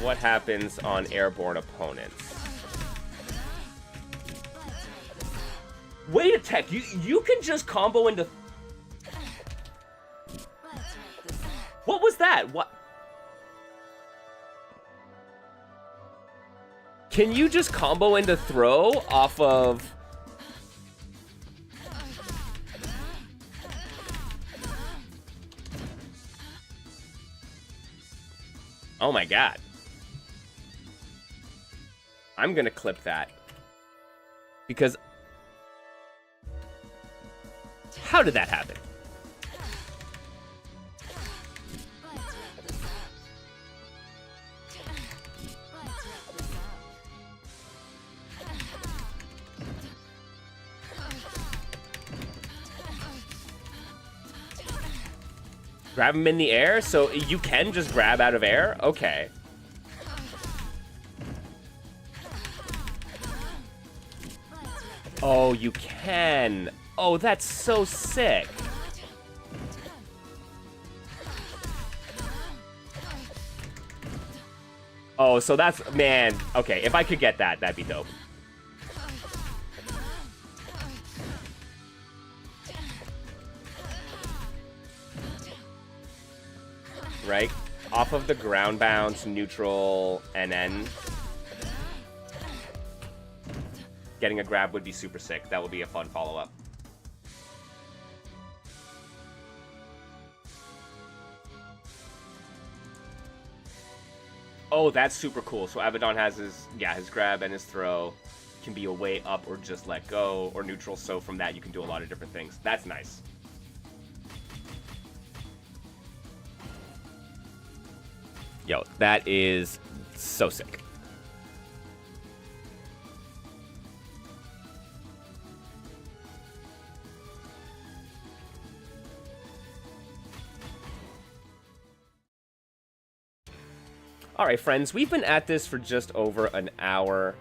what happens on airborne opponents. Wait a tech, you can just combo into... What was that? What? Can you just combo into throw off of... Oh my god. I'm gonna clip that. Because... How did that happen? Grab him in the air? So you can just grab out of air? Okay. Oh, you can. Oh, that's so sick. Oh, so that's, man, okay, if I could get that, that'd be dope. Right? Off of the ground bounce, neutral, and then getting a grab would be super sick. That would be a fun follow-up. Oh, that's super cool. So Abaddon has his grab and his throw can be a way up or just let go or neutral. So from that, you can do a lot of different things. That's nice. Yo, that is so sick. All right, friends, we've been at this for just over an hour.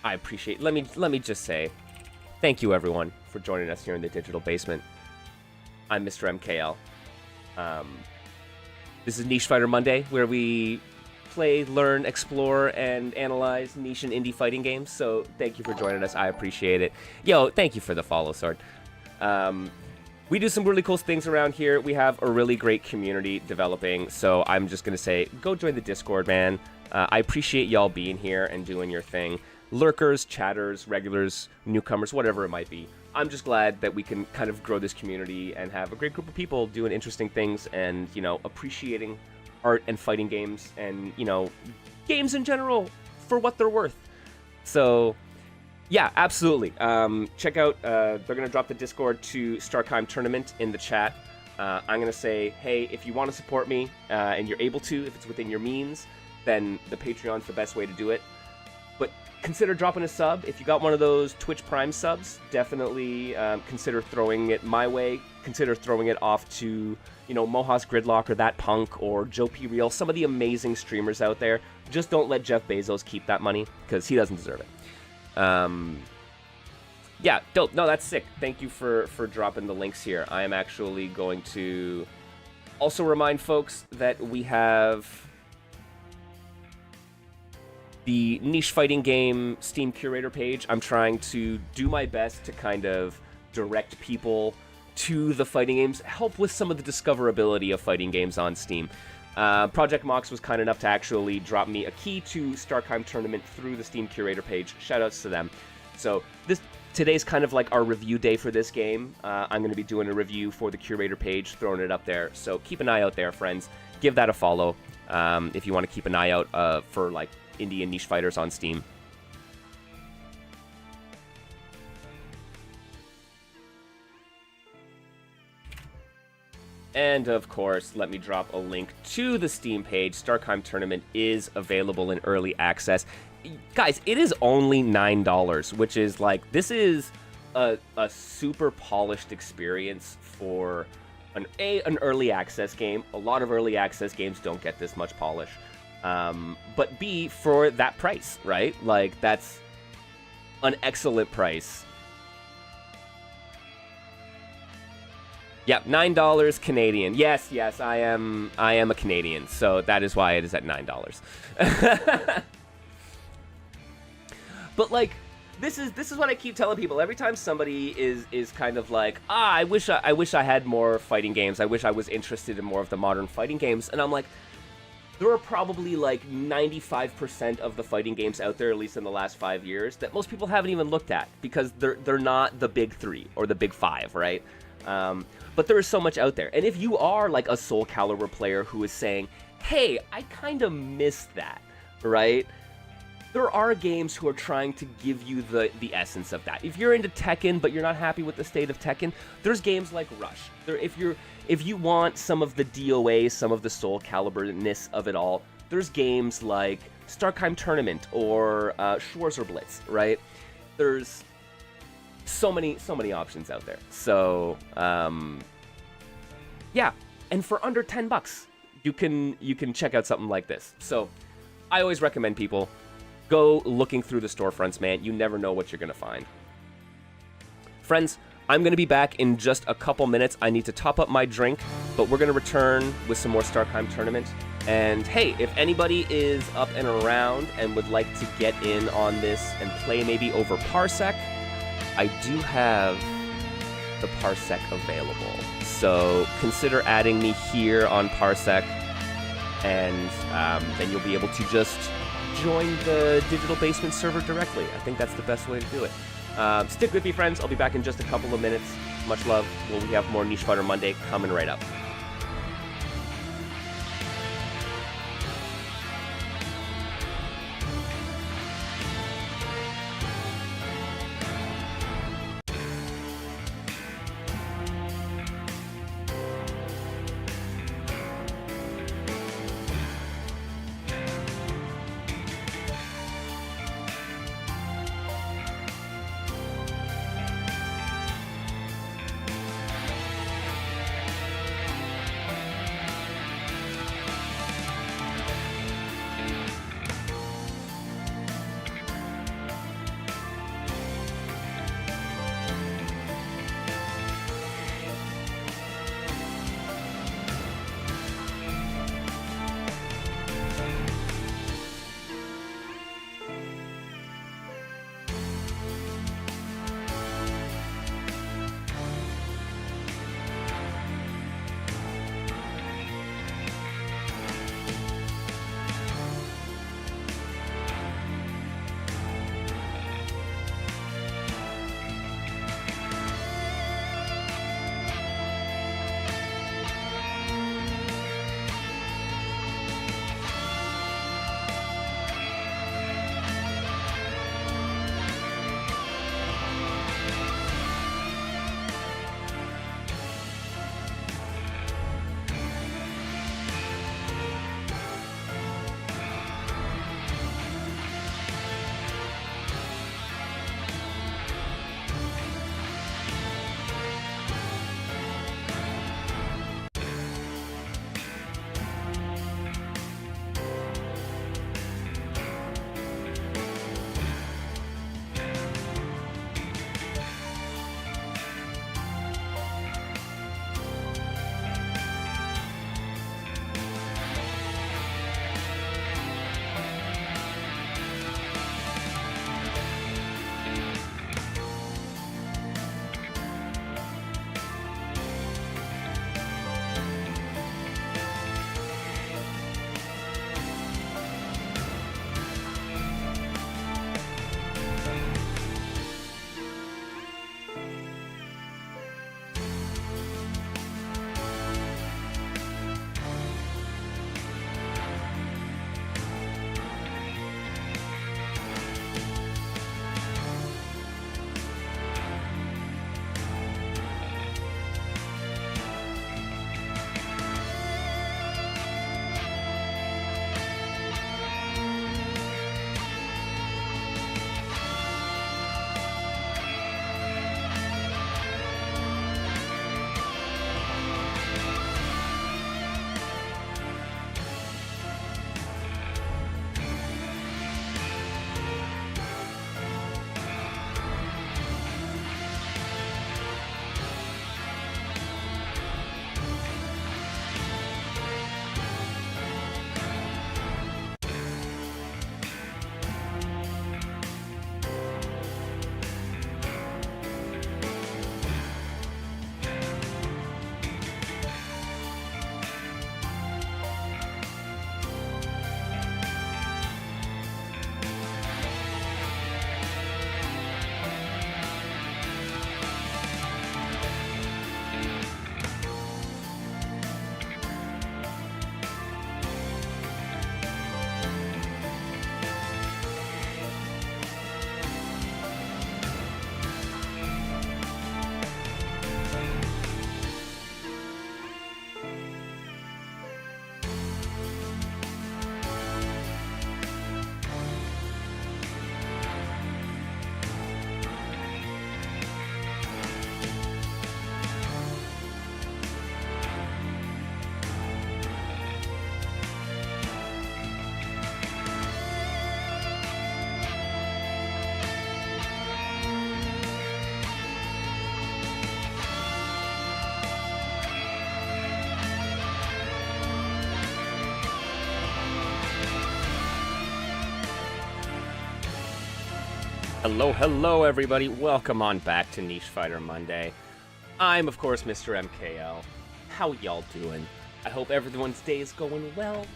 I appreciate. Let me just say, thank you everyone for joining us here in the digital basement. I'm Mr. MKL. This is Niche Fighter Monday, where we play, learn, explore, and analyze niche and indie fighting games. So thank you for joining us. I appreciate it. Yo, thank you for the follow, Sword. We do some really cool things around here. We have a really great community developing. So I'm just going to say, go join the Discord, man. I appreciate y'all being here and doing your thing. Lurkers, chatters, regulars, newcomers, whatever it might be. I'm just glad that we can kind of grow this community and have a great group of people doing interesting things and, you know, appreciating art and fighting games and, you know, games in general for what they're worth. So, yeah, absolutely. Check out, they're going to drop the Discord to Starkheim Tournament in the chat. I'm going to say, hey, if you want to support me and you're able to, if it's within your means, then the Patreon's the best way to do it. But consider dropping a sub. If you got one of those Twitch Prime subs, definitely consider throwing it my way. Consider throwing it off to, you know, Mohas Gridlock or That Punk or Joe P. Real, some of the amazing streamers out there. Just don't let Jeff Bezos keep that money because he doesn't deserve it. Yeah, dope. No, that's sick. Thank you for dropping the links here. I am actually going to also remind folks that we have the Niche Fighting Game Steam Curator page. I'm trying to do my best to kind of direct people to the fighting games, help with some of the discoverability of fighting games on Steam. Project Mox was kind enough to actually drop me a key to Starkheim Tournament through the Steam Curator page. Shoutouts to them. So today's kind of like our review day for this game. I'm going to be doing a review for the Curator page, throwing it up there. So keep an eye out there, friends. Give that a follow if you want to keep an eye out for like indie and niche fighters on Steam. And of course, let me drop a link to the Steam page. Starkheim Tournament is available in early access. Guys, it is only $9, which is like, this is a super polished experience for an early access game. A lot of early access games don't get this much polish. But B, for that price, right? Like, that's an excellent price. Yep, $9 Canadian. Yes, I am a Canadian, so that is why it is at $9. But like, this is what I keep telling people every time somebody is kind of like, I wish I had more fighting games. I wish I was interested in more of the modern fighting games. And I'm like, there are probably like 95% of the fighting games out there, at least in the last 5 years, that most people haven't even looked at because they're not the big three or the big five, right? But there is so much out there. And if you are like a Soul Calibur player who is saying, hey, I kind of miss that, right? There are games who are trying to give you the essence of that. If you're into Tekken, but you're not happy with the state of Tekken, there's games like Rush. If you want some of the DOA, some of the Soul Calibur-ness of it all, there's games like Starkheim Tournament or Schwarzer Blitz, right? There's so many options out there. So, yeah. And for under $10, you can check out something like this. So I always recommend people go looking through the storefronts, man. You never know what you're going to find. Friends, I'm going to be back in just a couple minutes. I need to top up my drink, but we're going to return with some more Starkheim tournament. And hey, if anybody is up and around and would like to get in on this and play maybe over Parsec, I do have the Parsec available. So consider adding me here on Parsec, and then you'll be able to just join the Digital Basement server directly. I think that's the best way to do it. Stick with me, friends. I'll be back in just a couple of minutes. Much love. We have more Niche Fighter Monday coming right up. Hello, everybody. Welcome on back to Niche Fighter Monday. I'm, of course, Mr. MKL. How y'all doing? I hope everyone's day is going well.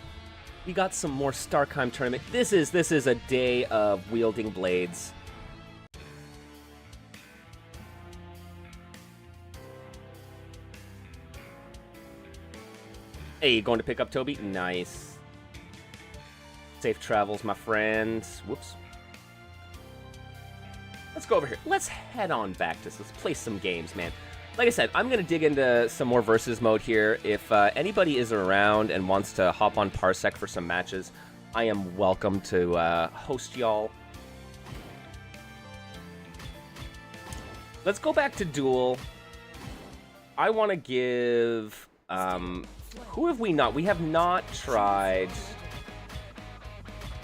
We got some more Starkheim tournament. This is a day of wielding blades. Hey, going to pick up Toby? Nice. Safe travels, my friends. Whoops. Let's go over here. Let's head on back to this. Let's play some games, man. Like I said, I'm going to dig into some more versus mode here. If anybody is around and wants to hop on Parsec for some matches, I am welcome to host y'all. Let's go back to Duel. I want to give... who have we not? We have not tried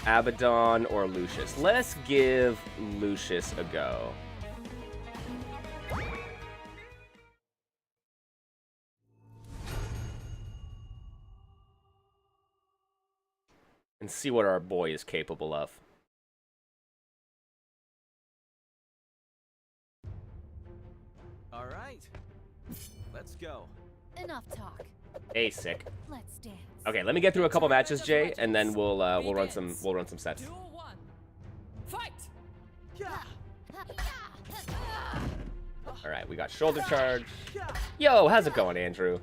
Abaddon or Lucius. Let's give Lucius a go. And see what our boy is capable of. All right, let's go. Enough talk. Hey, sick. Let's dance. Okay, let me get through a couple matches, Jay, and then we'll run some sets. Duel 1. Fight! All right, we got shoulder charge. Yo, how's it going, Andrew?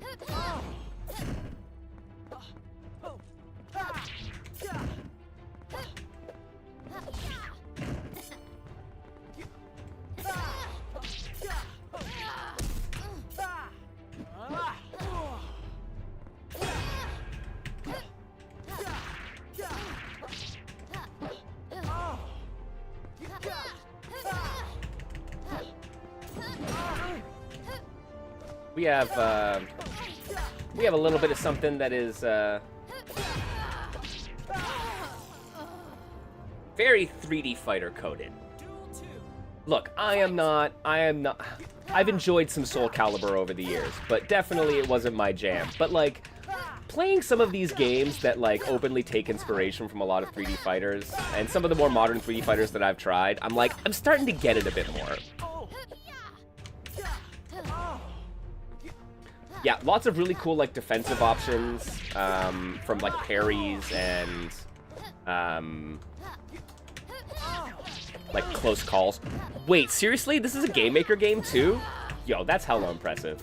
We have a little bit of something that is very 3D fighter coded. Duel 2. Look, I've enjoyed some Soul Calibur over the years, but definitely it wasn't my jam. But like playing some of these games that like openly take inspiration from a lot of 3D fighters and some of the more modern 3D fighters that I've tried, I'm starting to get it a bit more. Yeah, lots of really cool like defensive options from like parries and like close calls. Wait, seriously? This is a Game Maker game too? Yo, that's hella impressive.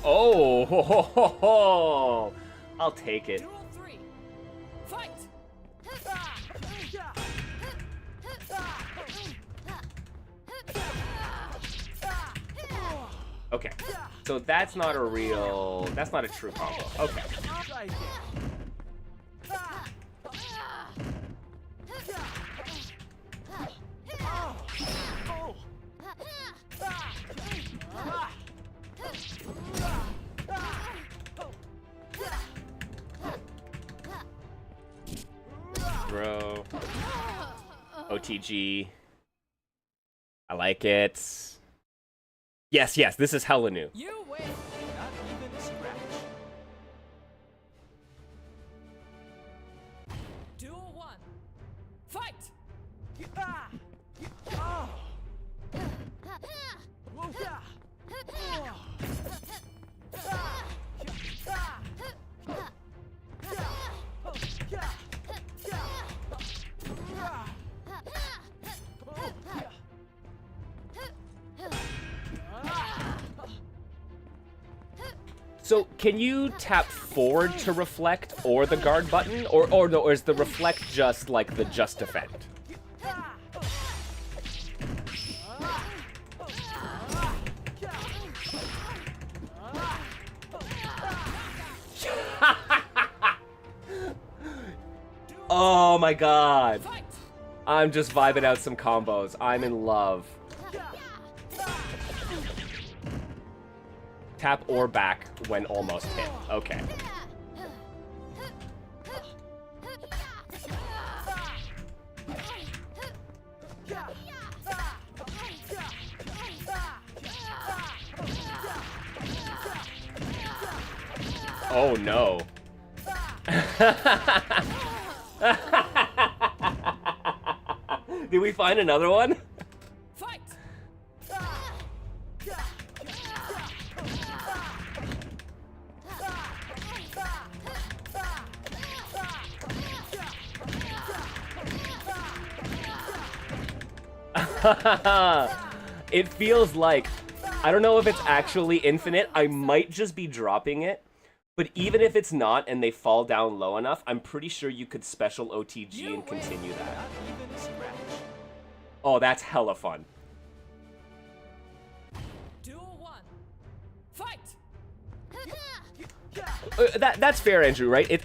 Oh, ho, ho, ho, ho. I'll take it. Duel 3. Fight! Okay, so that's not a true combo. Okay. Bro. OTG. I like it. Yes, this is hella new. You win! Not even a scratch. Duel 1. Fight! So, can you tap forward to reflect or the guard button? Or is the reflect just like the just defend? Oh my god. I'm just vibing out some combos. I'm in love. Tap or back when almost hit. Okay. Oh no. Did we find another one? Fight! It feels like, I don't know if it's actually infinite. I might just be dropping it. But even if it's not and they fall down low enough, I'm pretty sure you could special OTG and continue that. Not even a scratch. Oh, that's hella fun. Duel 1. Fight! That's fair, Andrew, right? It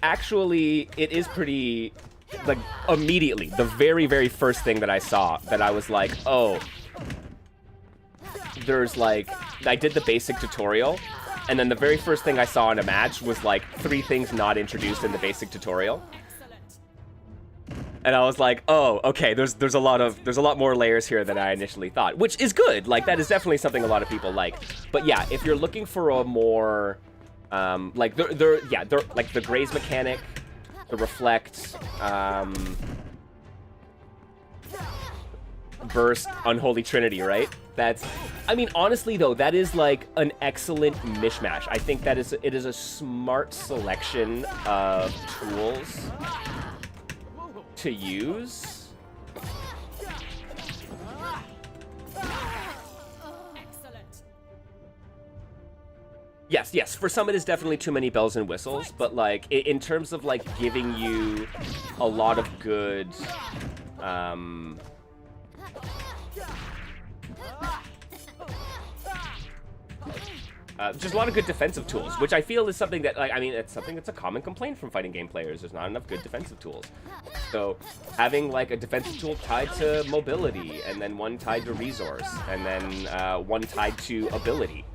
is pretty, like, immediately, the very, very first thing that I saw, that I was like, oh, there's, like, I did the basic tutorial, and then the very first thing I saw in a match was, like, 3 things not introduced in the basic tutorial. Excellent. And I was like, oh, okay, there's a lot more layers here than I initially thought, which is good. Like, that is definitely something a lot of people like. But yeah, if you're looking for a more, like, they're like the graze mechanic, the reflect, burst, unholy trinity, right? That's, I mean, honestly though, that is like an excellent mishmash. I think that it is a smart selection of tools to use. Excellent. Yes, for some it is definitely too many bells and whistles, but like in terms of like giving you a lot of good just a lot of good defensive tools, which I feel is something that, like, I mean, it's something that's a common complaint from fighting game players. There's not enough good defensive tools. So having like a defensive tool tied to mobility, and then one tied to resource, and then one tied to ability.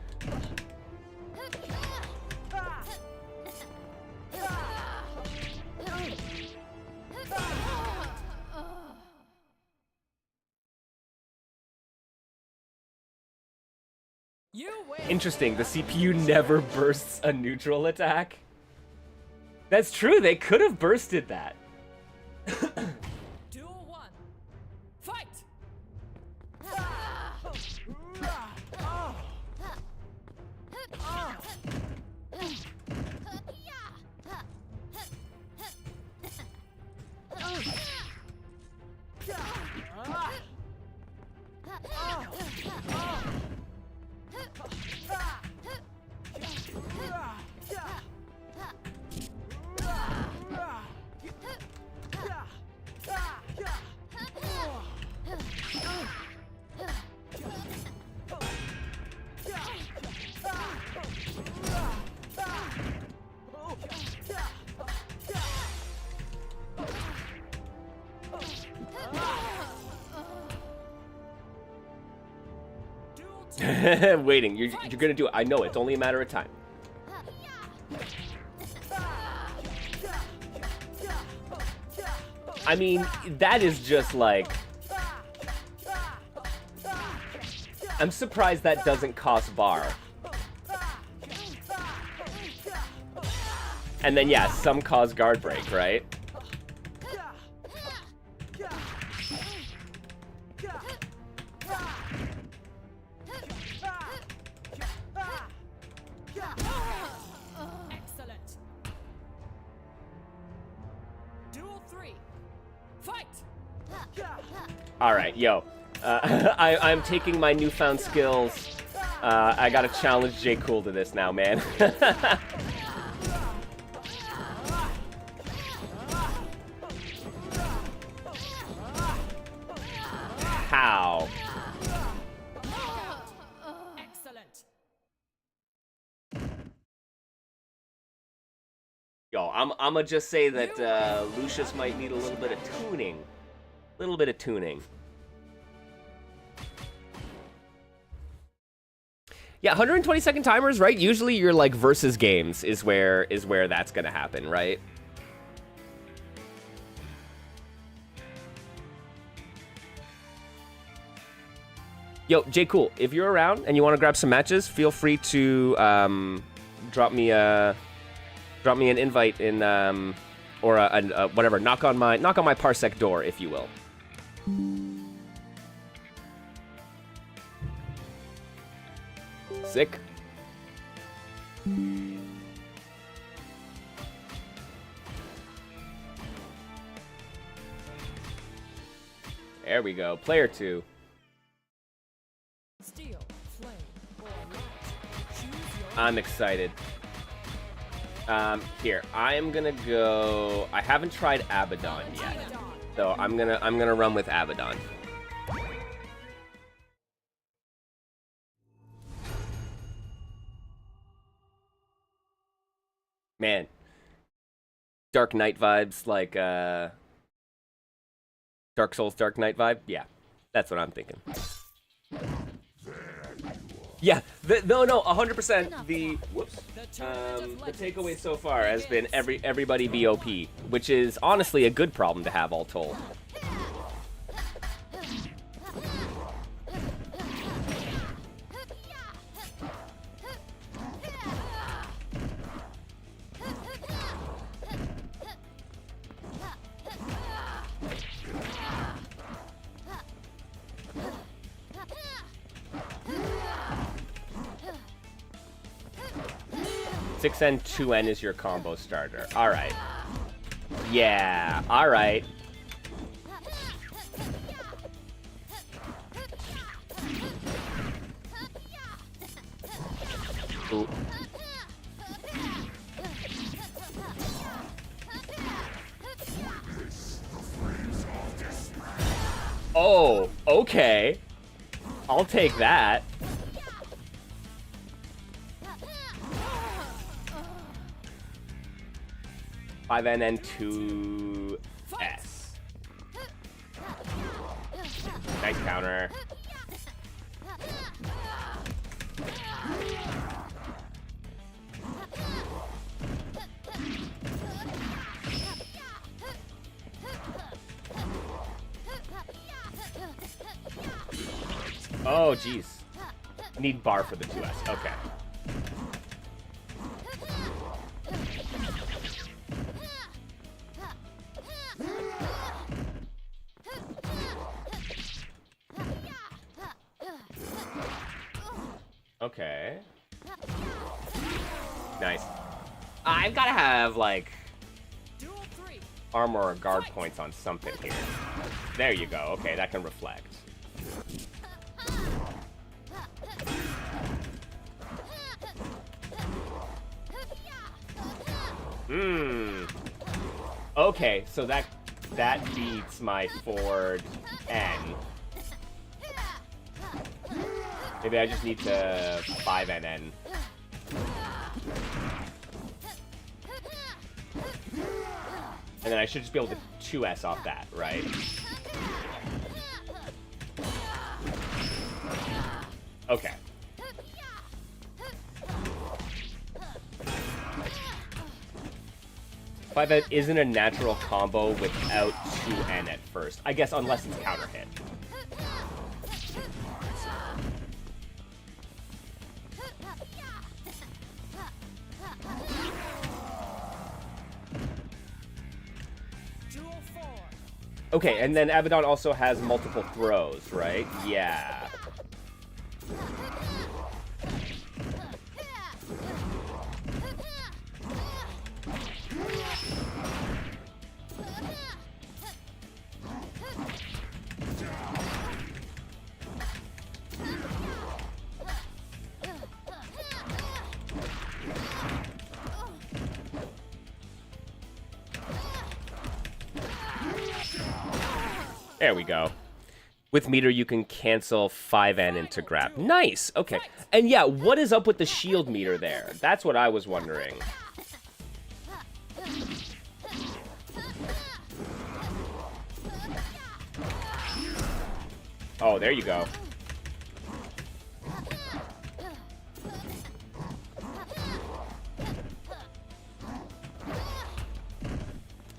You win. Interesting, the CPU never bursts a neutral attack. That's true, they could have bursted that. Duel 1. Fight! Waiting, you're gonna do it. I know, it's only a matter of time. I mean, that is just like, I'm surprised that doesn't cost bar. And then yeah, some cause guard break, right? Excellent. Duel 3. Fight! Alright, yo. I'm taking my newfound skills. I gotta challenge J. Cool to this now, man. How? Excellent. Yo, I'ma just say that Lucius might need a little bit of tuning. Little bit of tuning. Yeah, 120-second timers, right? Usually your like versus games is where that's gonna happen, right? Yo, J. Cool, if you're around and you want to grab some matches, feel free to drop me a Drop me an invite in, or whatever. Knock on my parsec door, if you will. Sick. There we go. Player 2. Steel, flame, or light. Choose your I'm excited. Here, I am gonna go. I haven't tried Abaddon yet, so I'm gonna run with Abaddon. Man, Dark Knight vibes, like Dark Souls, Dark Knight vibe. Yeah, that's what I'm thinking. Yeah, no, 100%. The whoops. The takeaway so far has been everybody be OP, which is honestly a good problem to have, all told. Six N 2N is your combo starter. All right. Yeah. All right. Ooh. Oh, okay. I'll take that. Five NN 2S. Nice counter. Oh, jeez. Need bar for the 2S. Okay. Okay. Nice. I've got to have, like, armor or guard points on something here. There you go. Okay, that can reflect. Okay, so that beats my Ford N. Maybe I just need to 5NN. And then I should just be able to 2S off that, right? Okay. Five N isn't a natural combo without 2N at first. I guess unless it's counter hit. Okay, and then Abaddon also has multiple throws, right? Yeah. There we go. With meter, you can cancel 5N into grab. Nice! Okay. And yeah, what is up with the shield meter there? That's what I was wondering. Oh, there you go.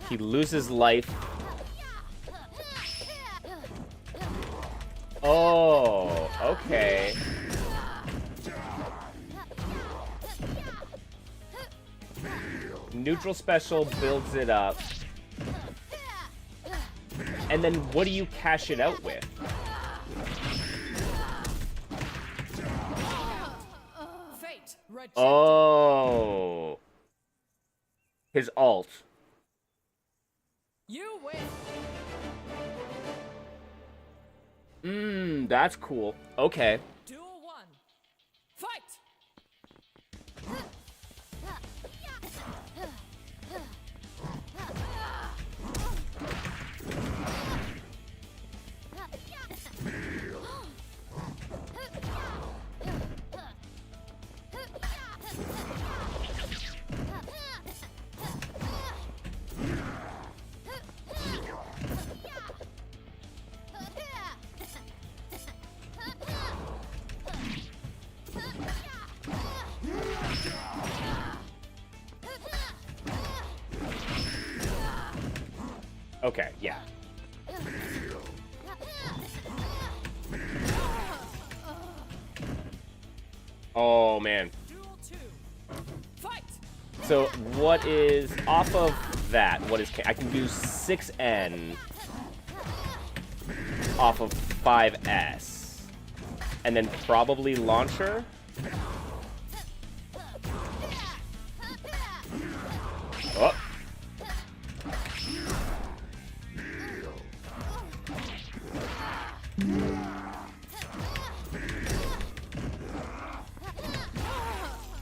He loses life. Oh, okay. Neutral special builds it up. And then what do you cash it out with? Fate rejected. Oh. His alt. You win. That's cool. Okay. Duel 1. Fight. Okay, yeah. Oh, man. Duel 2. Fight. So what is off of that? What is I can do 6N off of 5S, and then probably launcher. Oh.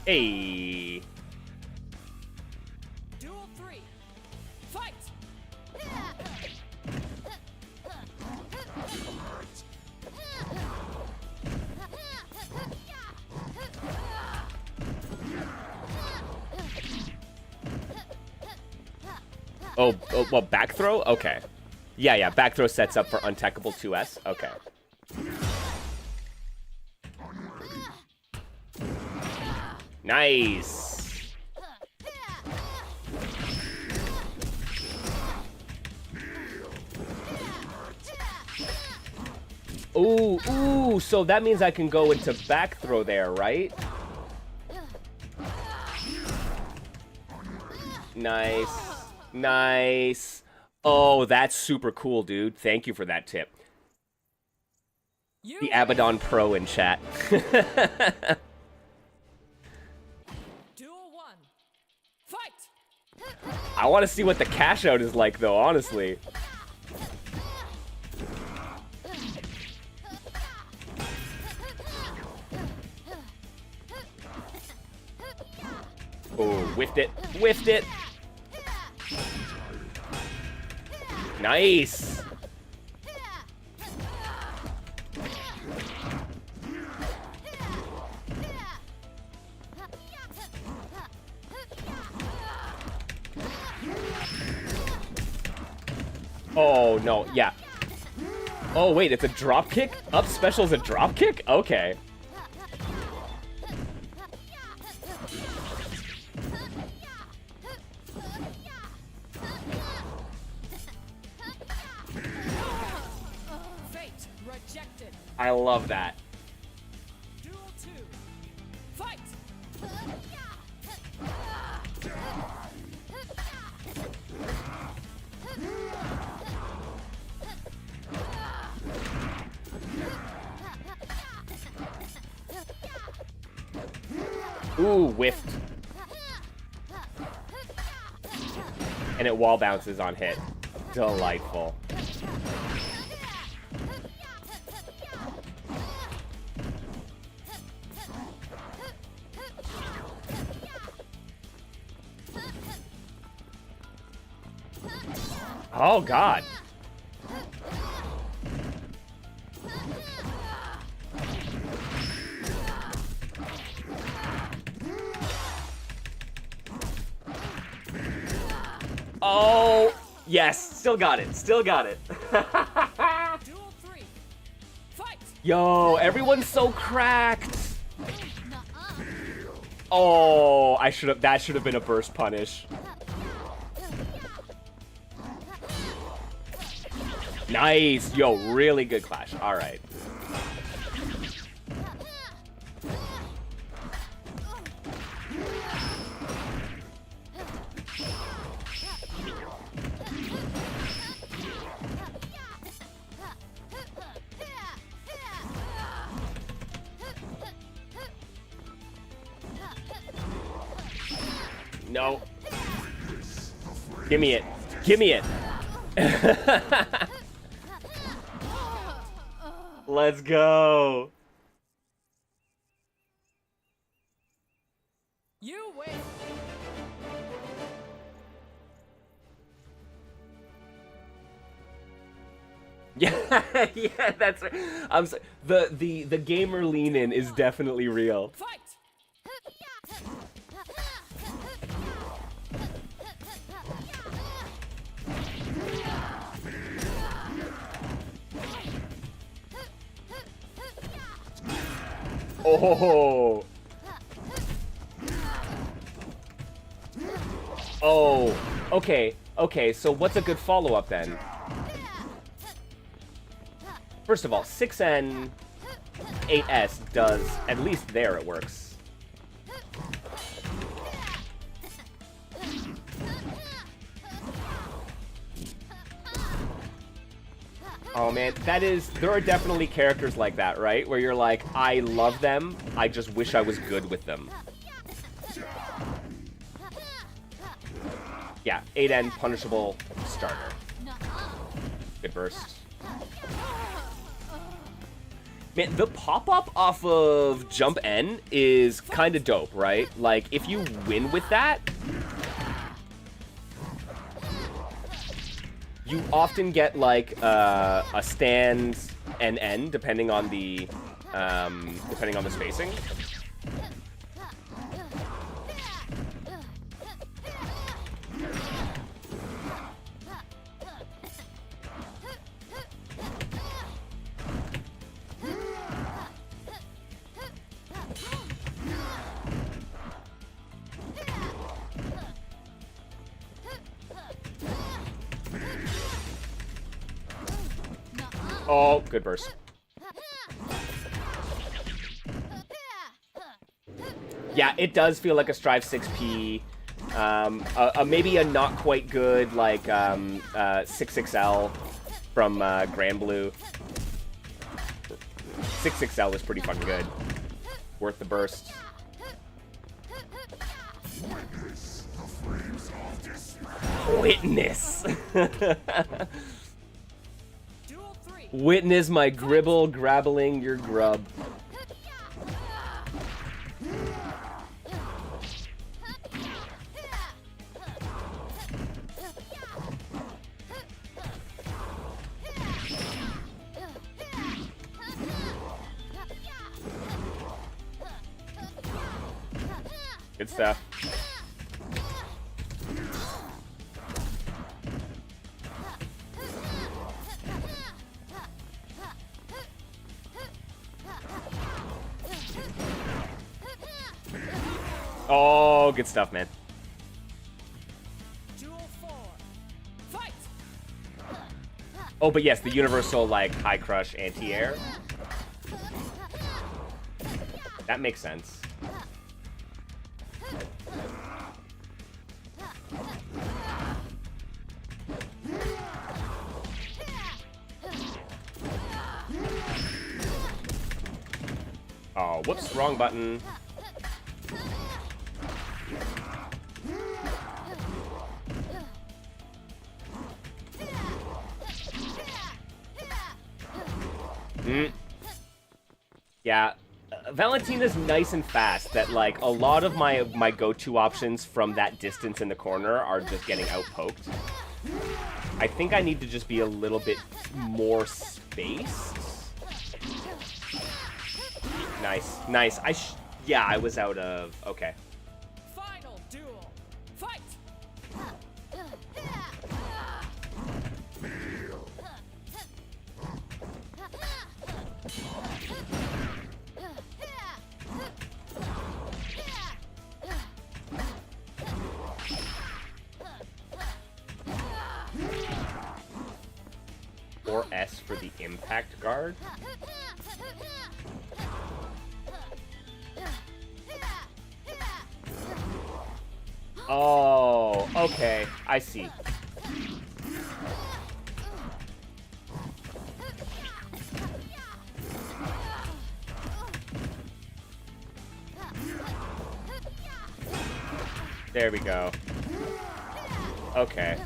Hey. Duel 3. Fight. Oh, well, back throw? Okay. Yeah, back throw sets up for untechable 2S. Okay. Nice. Ooh, so that means I can go into back throw there, right? Nice. Oh, that's super cool, dude. Thank you for that tip. The Abaddon Pro in chat. Duel 1. Fight. I want to see what the cash out is like, though, honestly. Oh, whiffed it. Nice. Oh, no, yeah. Oh, wait, it's a drop kick? Up special's a drop kick? Okay. Fate rejected. I love that. Duel 2. Fight. Ooh, whiffed. And it wall bounces on hit. Delightful. Oh, God. Oh, yes. Still got it. Duel 3. Fight. Yo, everyone's so cracked. Oh, that should have been a burst punish. Nice. Yo, really good clash. All right. No. Give me it. Give me it. Let's go. You win. Yeah, yeah, that's right. I'm so, the gamer lean in is definitely real. Fight. Oh. Oh. Okay. Okay. So what's a good follow-up then? First of all, 6N 8S does, at least there it works. Oh man, there are definitely characters like that, right? Where you're like, I love them, I just wish I was good with them. Yeah, 8N, punishable starter. Good burst. Man, the pop-up off of Jump N is kind of dope, right? Like, if you win with that, you often get, like, a stand and N, depending on the spacing. Oh, good burst. Yeah, it does feel like a Strive 6P. Maybe a not quite good, like, 6XL from Grand Blue. 6XL was pretty fucking good. Worth the burst. Witness! Witness my gribble grabbling your grub. Good stuff. Oh, good stuff, man. Oh, but yes, the universal, like, high crush anti-air. That makes sense. Oh, whoops, wrong button. Yeah, Valentina's nice and fast, that, like, a lot of my go-to options from that distance in the corner are just getting out-poked. I think I need to just be a little bit more spaced. Nice, nice. Yeah, I was out of... Okay. Final duel. Fight! Or S for the impact guard. Oh, okay. I see. There we go. Okay.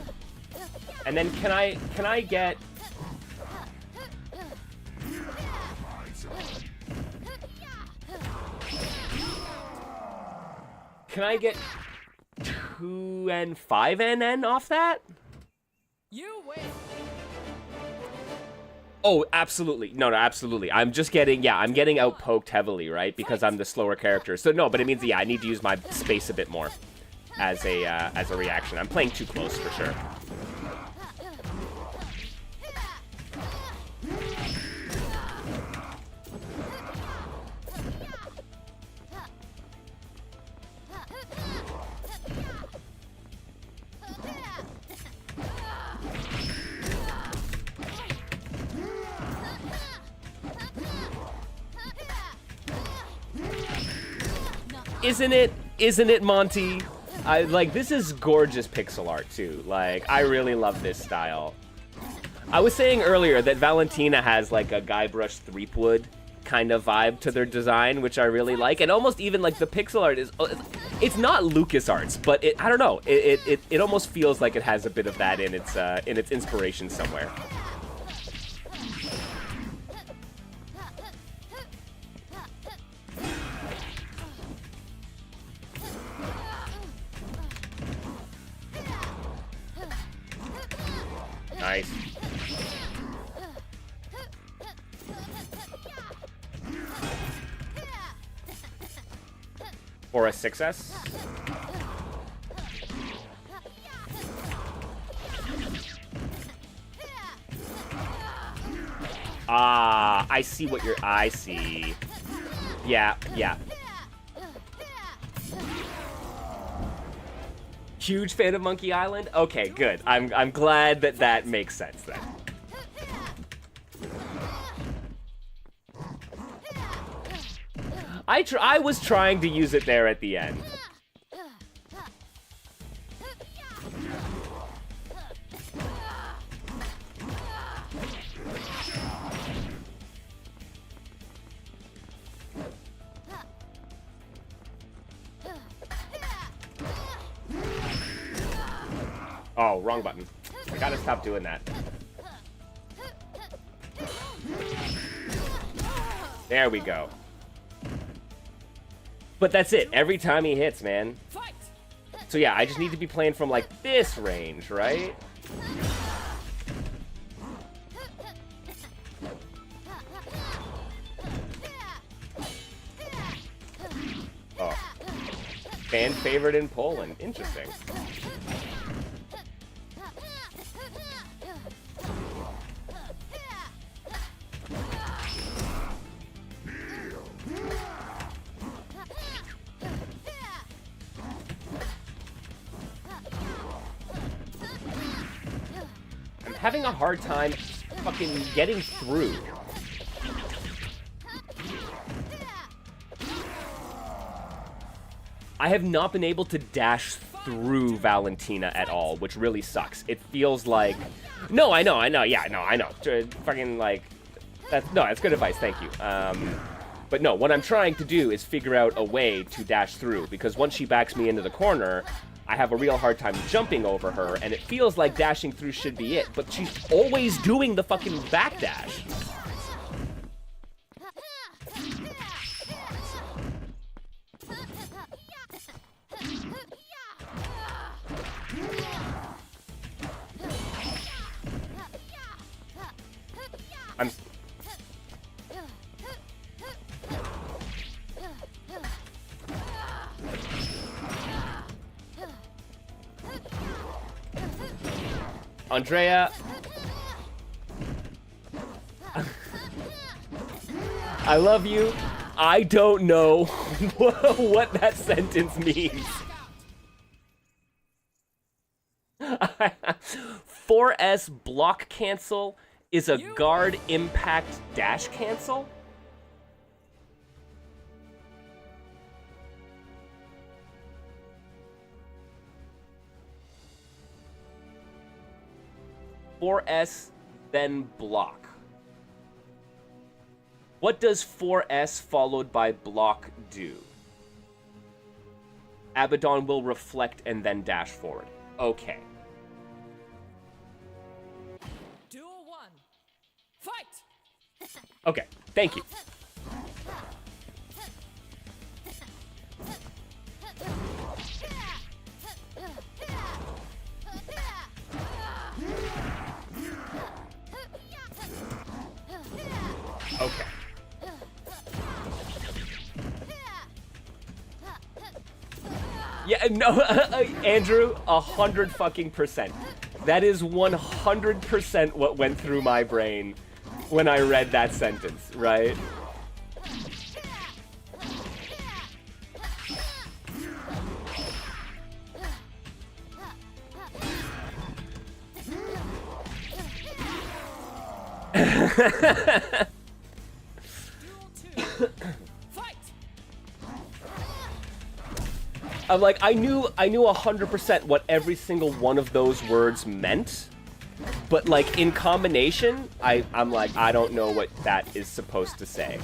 And then can I get... Can I get 2N, 5NN off that? You win. Oh, absolutely. No, absolutely. I'm just getting, I'm getting out-poked heavily, right? Because I'm the slower character. So, no, but it means, I need to use my space a bit more as a reaction. I'm playing too close, for sure. Isn't it, Monty? This is gorgeous pixel art, too. Like, I really love this style. I was saying earlier that Valentina has, like, a Guybrush Threepwood kind of vibe to their design, which I really like. And almost even, like, the pixel art is... It's not LucasArts, but I don't know. It almost feels like it has a bit of that in its inspiration somewhere. Nice. For a 6S? Ah, I see what you're... I see. Yeah. Huge fan of Monkey Island? Okay, good. I'm glad that makes sense then. I was trying to use it there at the end. Oh, wrong button. I gotta stop doing that. There we go. But that's it. Every time he hits, man. So yeah, I just need to be playing from, like, this range, right? Oh. Fan favorite in Poland. Interesting. Having a hard time fucking getting through. I have not been able to dash through Valentina at all, which really sucks. It feels like... No, I know. Yeah, no, I know. Fucking, like... that's good advice, thank you. But no, what I'm trying to do is figure out a way to dash through, because once she backs me into the corner... I have a real hard time jumping over her, and it feels like dashing through should be it, but she's always doing the fucking backdash. Andrea. I love you. I don't know what that sentence means. 4S block cancel is a guard impact dash cancel? .4S, then block. What does 4S followed by block do? Abaddon will reflect and then dash forward. Okay. Duel 1. Fight! Okay, thank you. Okay. Yeah, no, Andrew, 100%. That is 100% what went through my brain when I read that sentence, right? Duel 2. Fight! I'm like, I knew 100% what every single one of those words meant, but like in combination, I'm like, I don't know what that is supposed to say.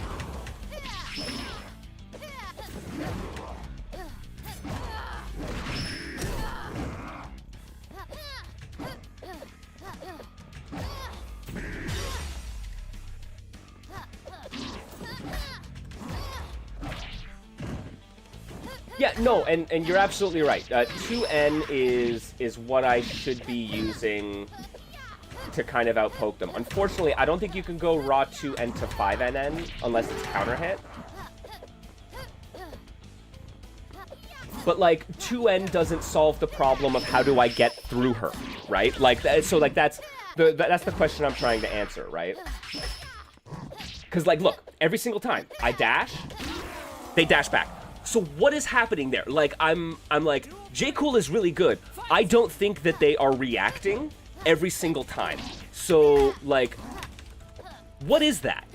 Yeah, no, and you're absolutely right. 2N is what I should be using to kind of outpoke them. Unfortunately, I don't think you can go raw 2N to 5NN unless it's counter hit. But like 2N doesn't solve the problem of how do I get through her, right? Like so like that's the question I'm trying to answer, right? Cuz like look, every single time I dash, they dash back. So what is happening there? Like I'm like J. Cool is really good. I don't think that they are reacting every single time. So like what is that?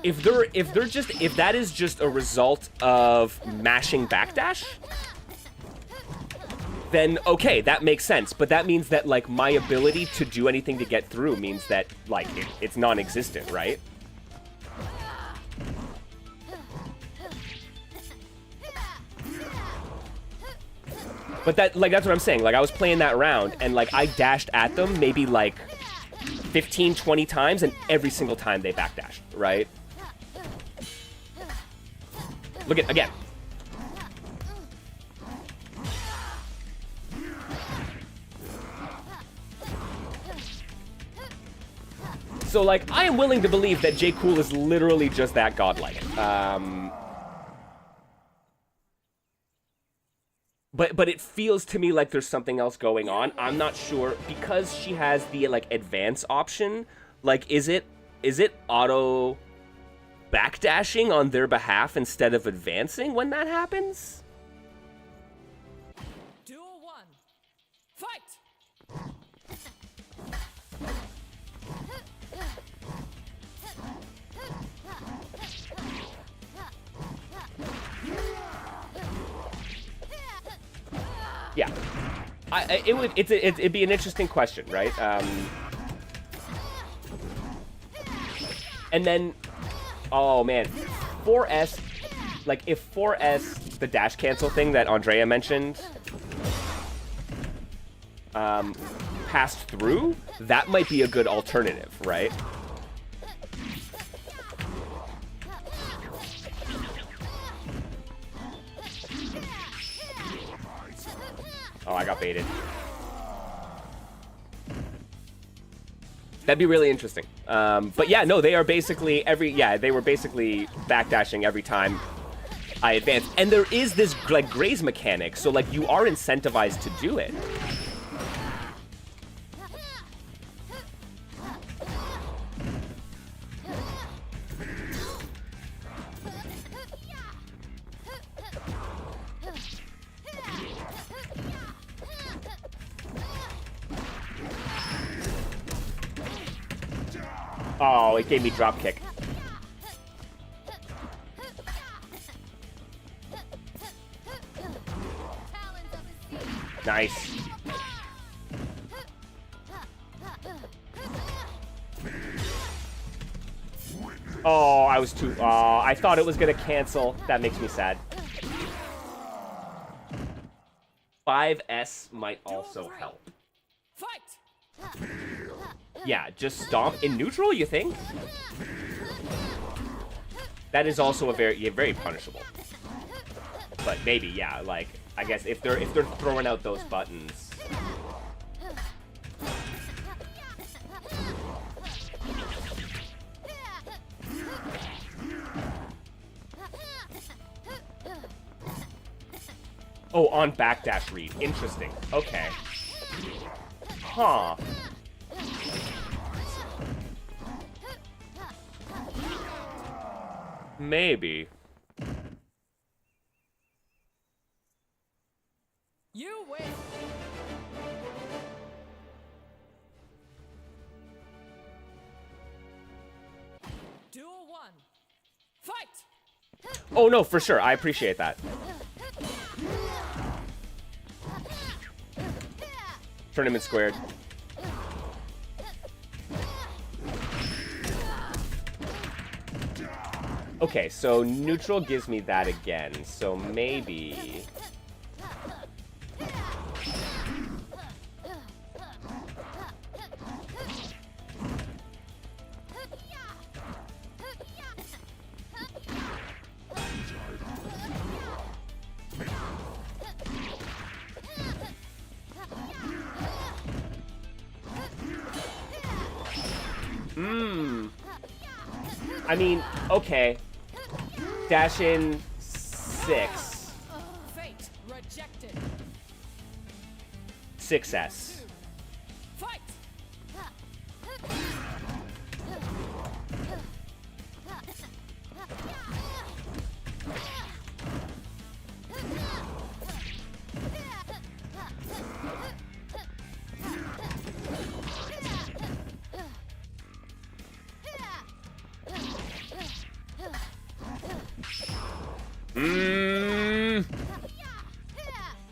If that is just a result of mashing backdash, then okay, that makes sense. But that means that like my ability to do anything to get through means that like it's non-existent, right? But that's what I'm saying. Like I was playing that round and like I dashed at them maybe like 15, 20 times and every single time they backdashed, right? Look at again. So, like, I am willing to believe that J. Cool is literally just that godlike. But it feels to me like there's something else going on. I'm not sure because she has the like advance option. Like, is it auto backdashing on their behalf instead of advancing when that happens? Duel 1. Fight! Yeah, it'd be an interesting question, right? And then, oh man, 4S, like if 4S, the dash cancel thing that Andrea mentioned, passed through, that might be a good alternative, right? Oh, I got baited. That'd be really interesting. But yeah, no, they are basically they were basically backdashing every time I advance. And there is this like graze mechanic, so like you are incentivized to do it. Oh, it gave me drop kick. Nice. Oh, I was too... I thought it was going to cancel. That makes me sad. 5S might also help. Fight! Yeah, just stomp in neutral, you think? That is also a very punishable. But maybe, yeah, like, I guess if they're throwing out those buttons. Oh, on backdash read. Interesting. Okay. Huh. Maybe. You win! Duel 1. Fight! Oh, no, for sure. I appreciate that. Tournament squared. Okay, so neutral gives me that again, so maybe... I mean, okay. Dash in 6. Fate rejected. 6S. Fight!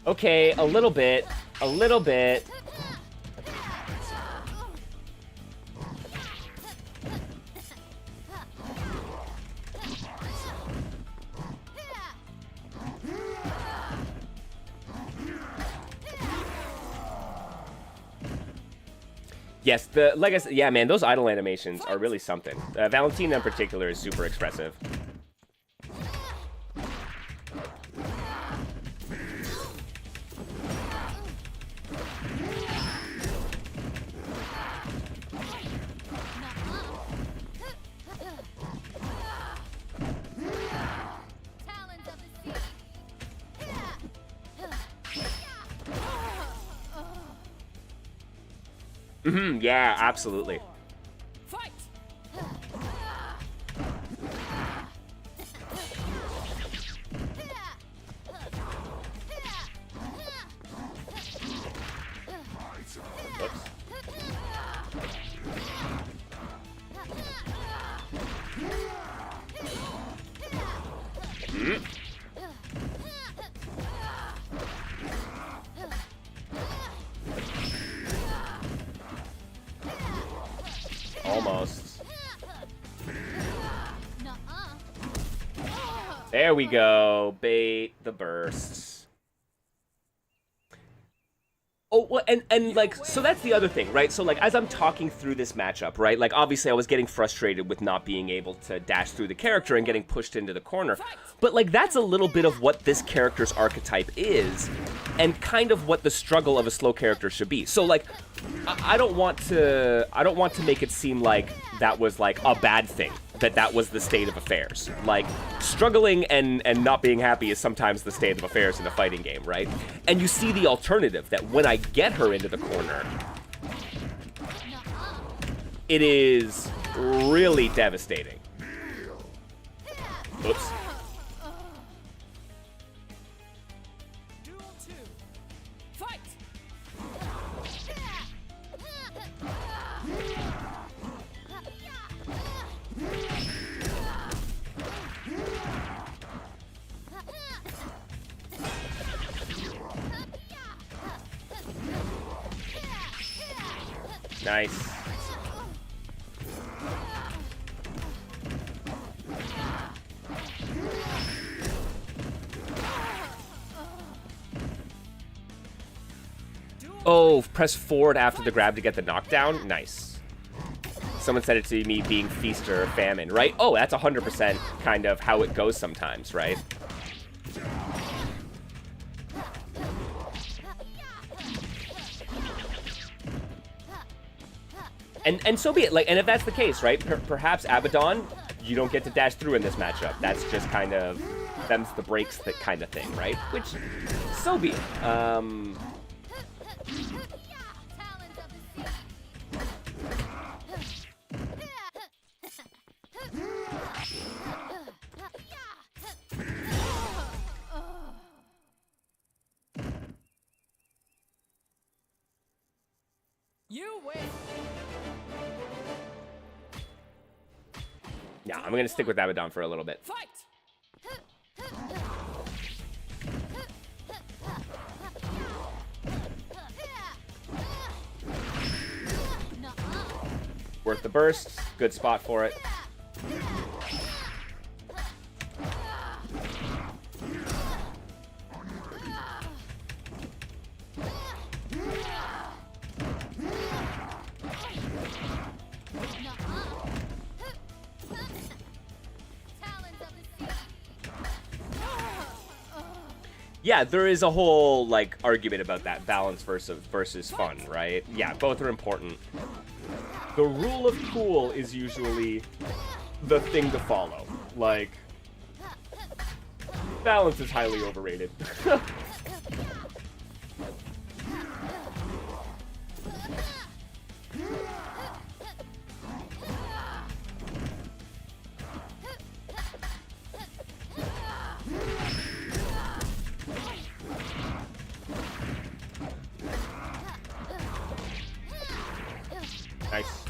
Okay, a little bit. A little bit. Yes, like I said, yeah, man, those idle animations are really something. Valentina in particular is super expressive. Yeah, absolutely. Fight! Almost. There we go. Bait the bursts. Oh, well, and like, so that's the other thing, right? So like, as I'm talking through this matchup, right? Like, obviously I was getting frustrated with not being able to dash through the character and getting pushed into the corner. But like, that's a little bit of what this character's archetype is, and kind of what the struggle of a slow character should be. So like, I don't want to make it seem like that was like a bad thing, that was the state of affairs. Like, struggling and not being happy is sometimes the state of affairs in a fighting game, right? And you see the alternative, that when I get her into the corner, it is really devastating. Oops. Duel 2. Fight! Nice. Oh, press forward after the grab to get the knockdown? Nice. Someone said it to me being feast or famine, right? Oh, that's 100% kind of how it goes sometimes, right? And so be it. Like, and if that's the case, right? Perhaps Abaddon, you don't get to dash through in this matchup. That's just kind of them's the breaks that kind of thing, right? Which, so be it. You win. Yeah, I'm gonna stick with Abaddon for a little bit. Fight. Worth the burst. Good spot for it. Yeah, there is a whole, like, argument about that, balance versus fun, right? Yeah, both are important. The rule of cool is usually the thing to follow. Like, balance is highly overrated. Nice.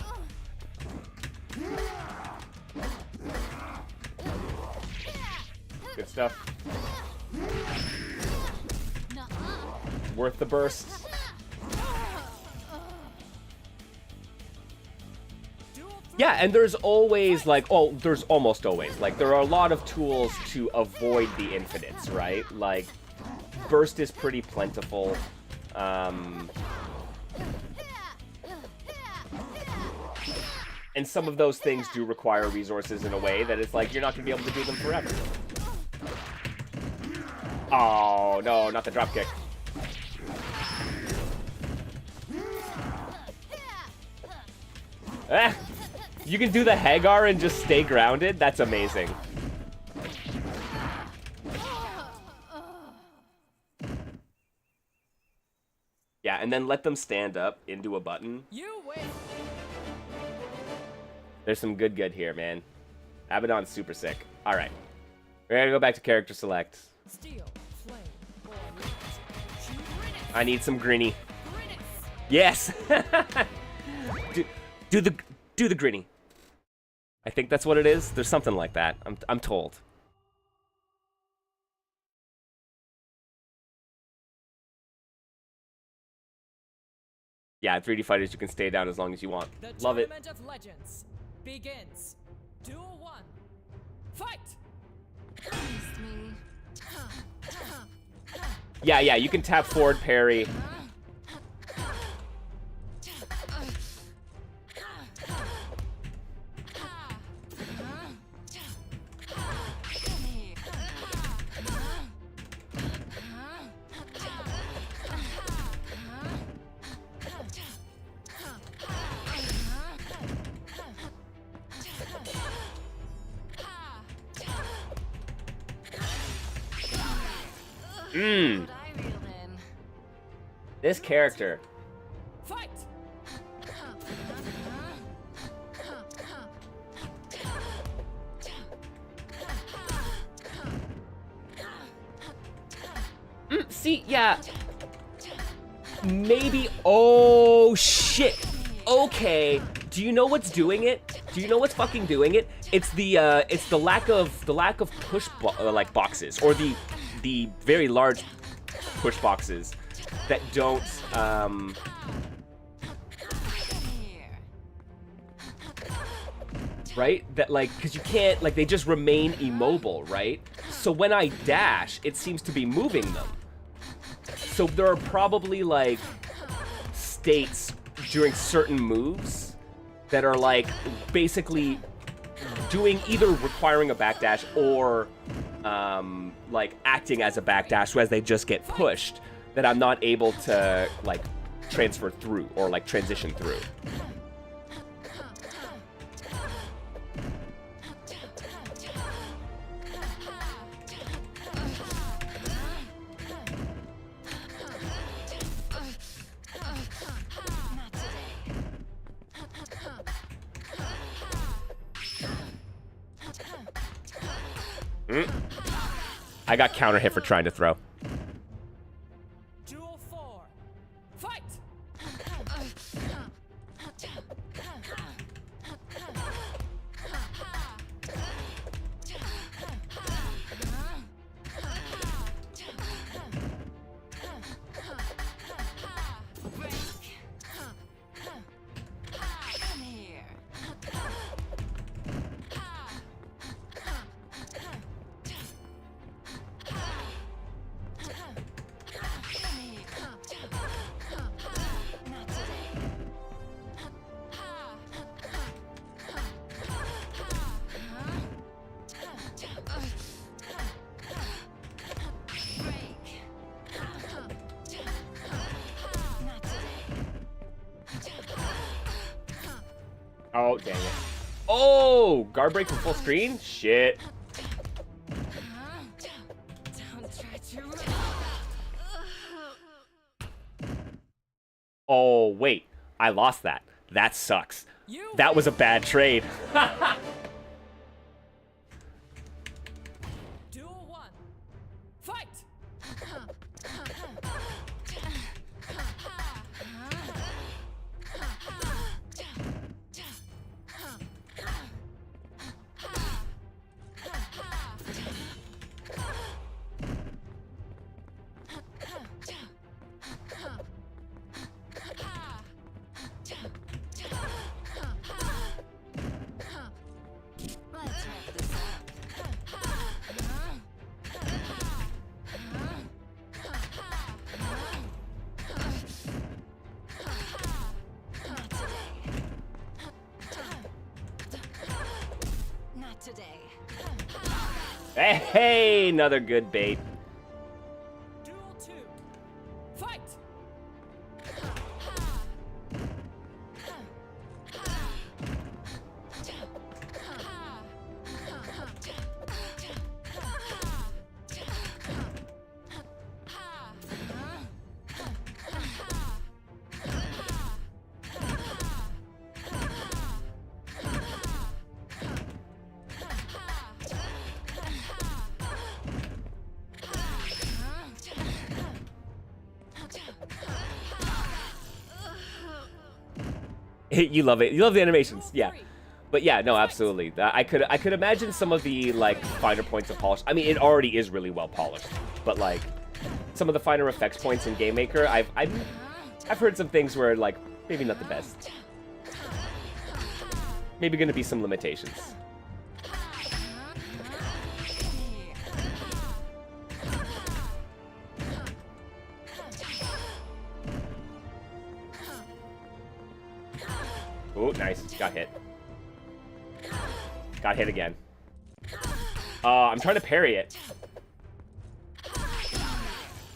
Good stuff. Worth the burst. Yeah, and there's always, like, oh, there's almost always, like, there are a lot of tools to avoid the infinites, right? Like, burst is pretty plentiful. And some of those things do require resources in a way that it's like, you're not going to be able to do them forever. Oh, no, not the dropkick. Ah, you can do the Hagar and just stay grounded? That's amazing. Yeah, and then let them stand up into a button. You win. There's some good here, man. Abaddon's super sick. All right. We're going to go back to character select. Steel, flame, or light. Choose Grinnis. I need some Grinny. Grinnis. Yes. do the Grinny. I think that's what it is. There's something like that. I'm told. Yeah, 3D fighters, you can stay down as long as you want. The Love it. Tournament of Legends begins. Duel 1. Fight. Yeah, you can tap forward parry. This character. Fight. See, yeah. Maybe. Oh shit. Okay. Do you know what's doing it? Do you know what's fucking doing it? It's the lack of push like boxes, or the very large push boxes that don't right? That, like, because you can't, like, they just remain immobile, right? So when I dash, it seems to be moving them. So there are probably, like, states during certain moves that are like basically doing either requiring a backdash or like acting as a backdash, so as they just get pushed, that I'm not able to like transfer through or like transition through. I got counter hit for trying to throw. Duel 4. Fight! Oh, dang it. Oh, guard break from full screen? Shit. Don't try to. Oh, wait. I lost that. That sucks. That was a bad trade. Duel 1. Fight! Let's wrap this up. Not today. Hey, another good bait. Duel 2. Fight! You love it. You love the animations. Yeah. But yeah, no, absolutely. I could imagine some of the like finer points of polish. I mean, it already is really well polished, but like some of the finer effects points in Game Maker, I've heard some things where like maybe not the best. Maybe gonna be some limitations. Oh, nice. Got hit. Got hit again. I'm trying to parry it.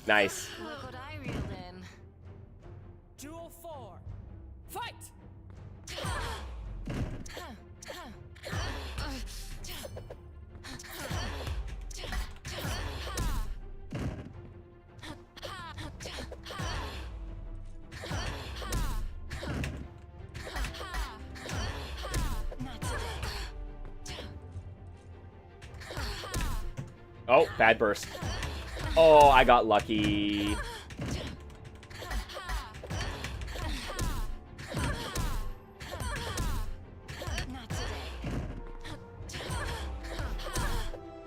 Nice. Look what I reeled in. Duel 4. Fight! Not today. Oh, bad burst. Oh, I got lucky. Not today.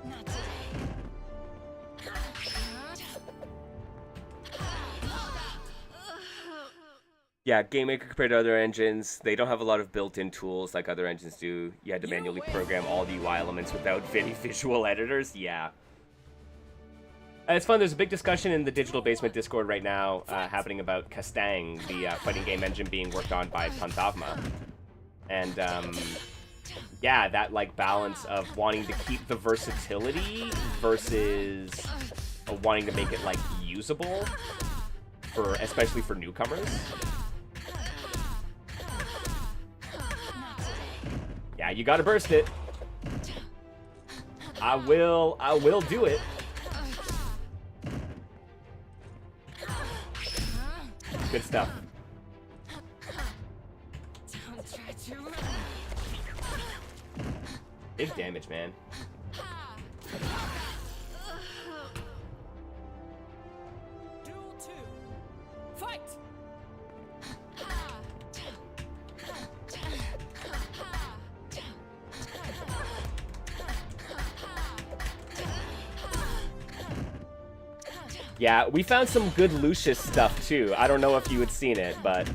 Not today. Yeah, Game Maker compared to other engines, they don't have a lot of built-in tools like other engines do. You had to manually program all the UI elements without any visual editors. Yeah. It's fun. There's a big discussion in the Digital Basement Discord right now happening about Castang, the fighting game engine being worked on by Pantavma. And, yeah, that, like, balance of wanting to keep the versatility versus wanting to make it, like, usable, especially for newcomers. Yeah, you gotta burst it. I will do it. Good stuff. Don't try to run. Big damage, man. Duel 2. Fight! Yeah, we found some good Lucius stuff, too. I don't know if you had seen it, but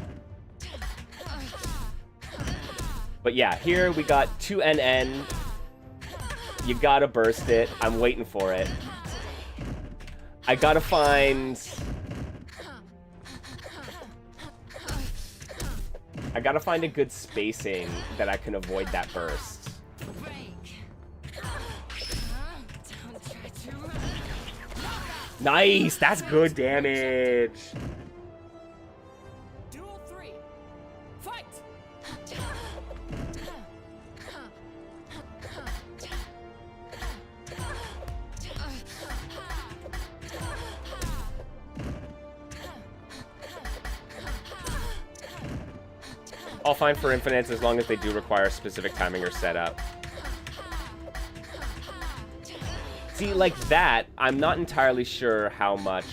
yeah, here we got 2NN. You gotta burst it. I'm waiting for it. I gotta find a good spacing that I can avoid that burst. Don't try to run. Nice! That's good damage! Duel 3. Fight! All fine for infinites as long as they do require specific timing or setup. See, like that, I'm not entirely sure how much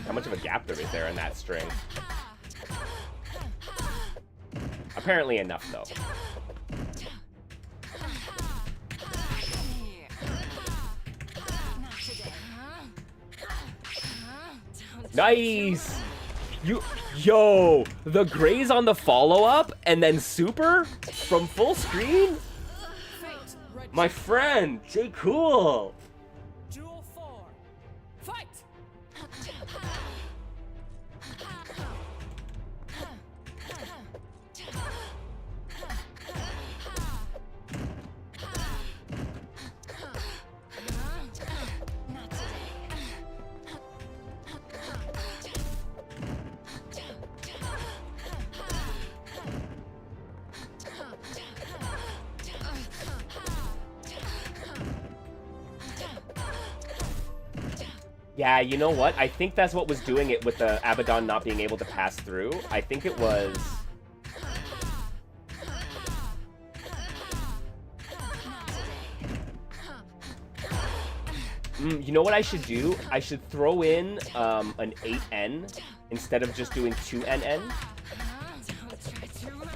of a gap there is there in that string. Apparently enough, though. Not today. Nice! Yo! The graze on the follow-up and then super? From full screen? Fate! My friend! J. Cool! Duel 4. Fight! Not today. Yeah, you know what? I think that's what was doing it with the Abaddon not being able to pass through. I think it was... you know what I should do? I should throw in an 8N instead of just doing 2NN. Don't try to run.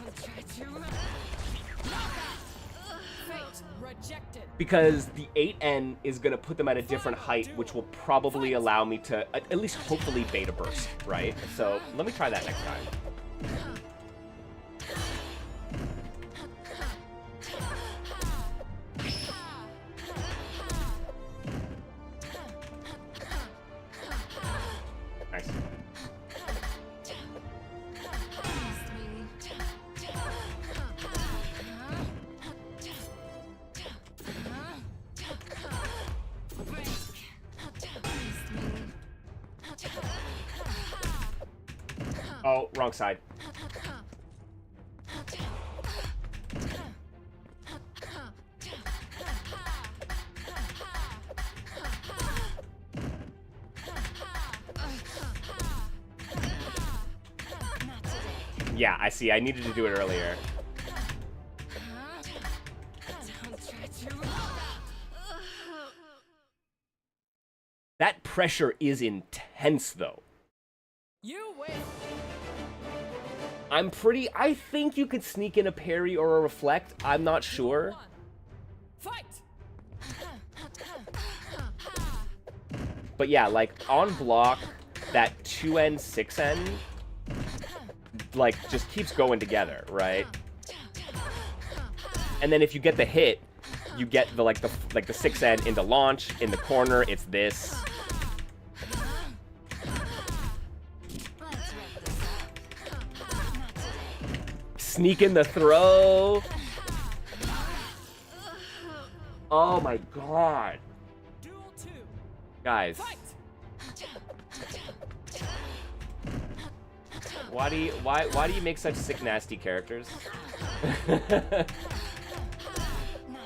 Don't try to run. Fate! Rejected! Because the 8N is going to put them at a different height, which will probably allow me to at least hopefully beta burst, right? So let me try that next time. Nice. Oh, wrong side. Yeah, I see. I needed to do it earlier. Don't try to run. That pressure is intense, though. You win! I think you could sneak in a parry or a reflect. I'm not sure. 1. Fight! But yeah, like, on block, that 2N, 6N, like, just keeps going together, right? And then if you get the hit, you get the like the 6N into launch. In the corner, it's this. Sneak in the throw. Oh my god. Duel 2. Guys. Fight. Why do you make such sick nasty characters? Not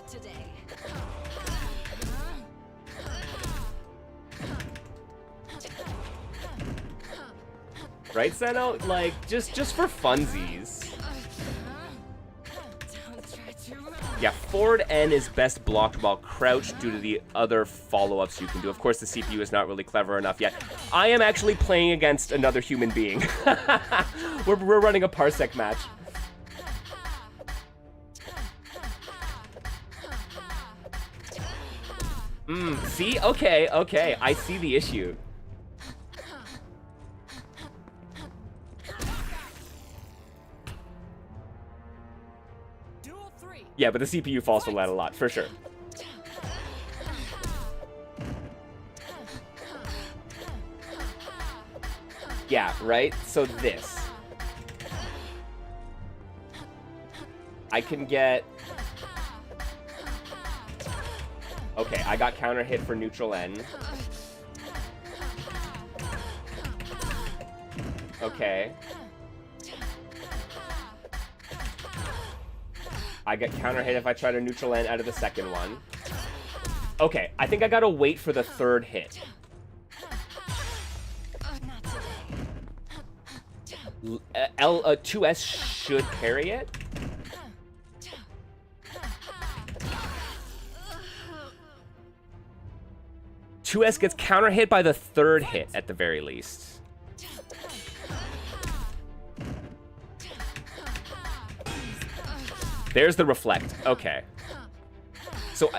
today. Right, Seno? Like just for funsies. Don't try to run. Yeah, forward N is best blocked while crouched due to the other follow-ups you can do. Of course, the CPU is not really clever enough yet. I am actually playing against another human being. we're running a Parsec match. See? Okay, I see the issue. Duel 3. Yeah, but the CPU falls for that a lot, for sure. Yeah, right? So this. I can get... Okay, I got counter hit for neutral N. Okay. I get counter hit if I try to neutral N out of the second one. Okay, I think I gotta wait for the third hit. Not today. 2S should carry it. Two S gets counter hit by the third hit at the very least. There's the reflect. Okay. So,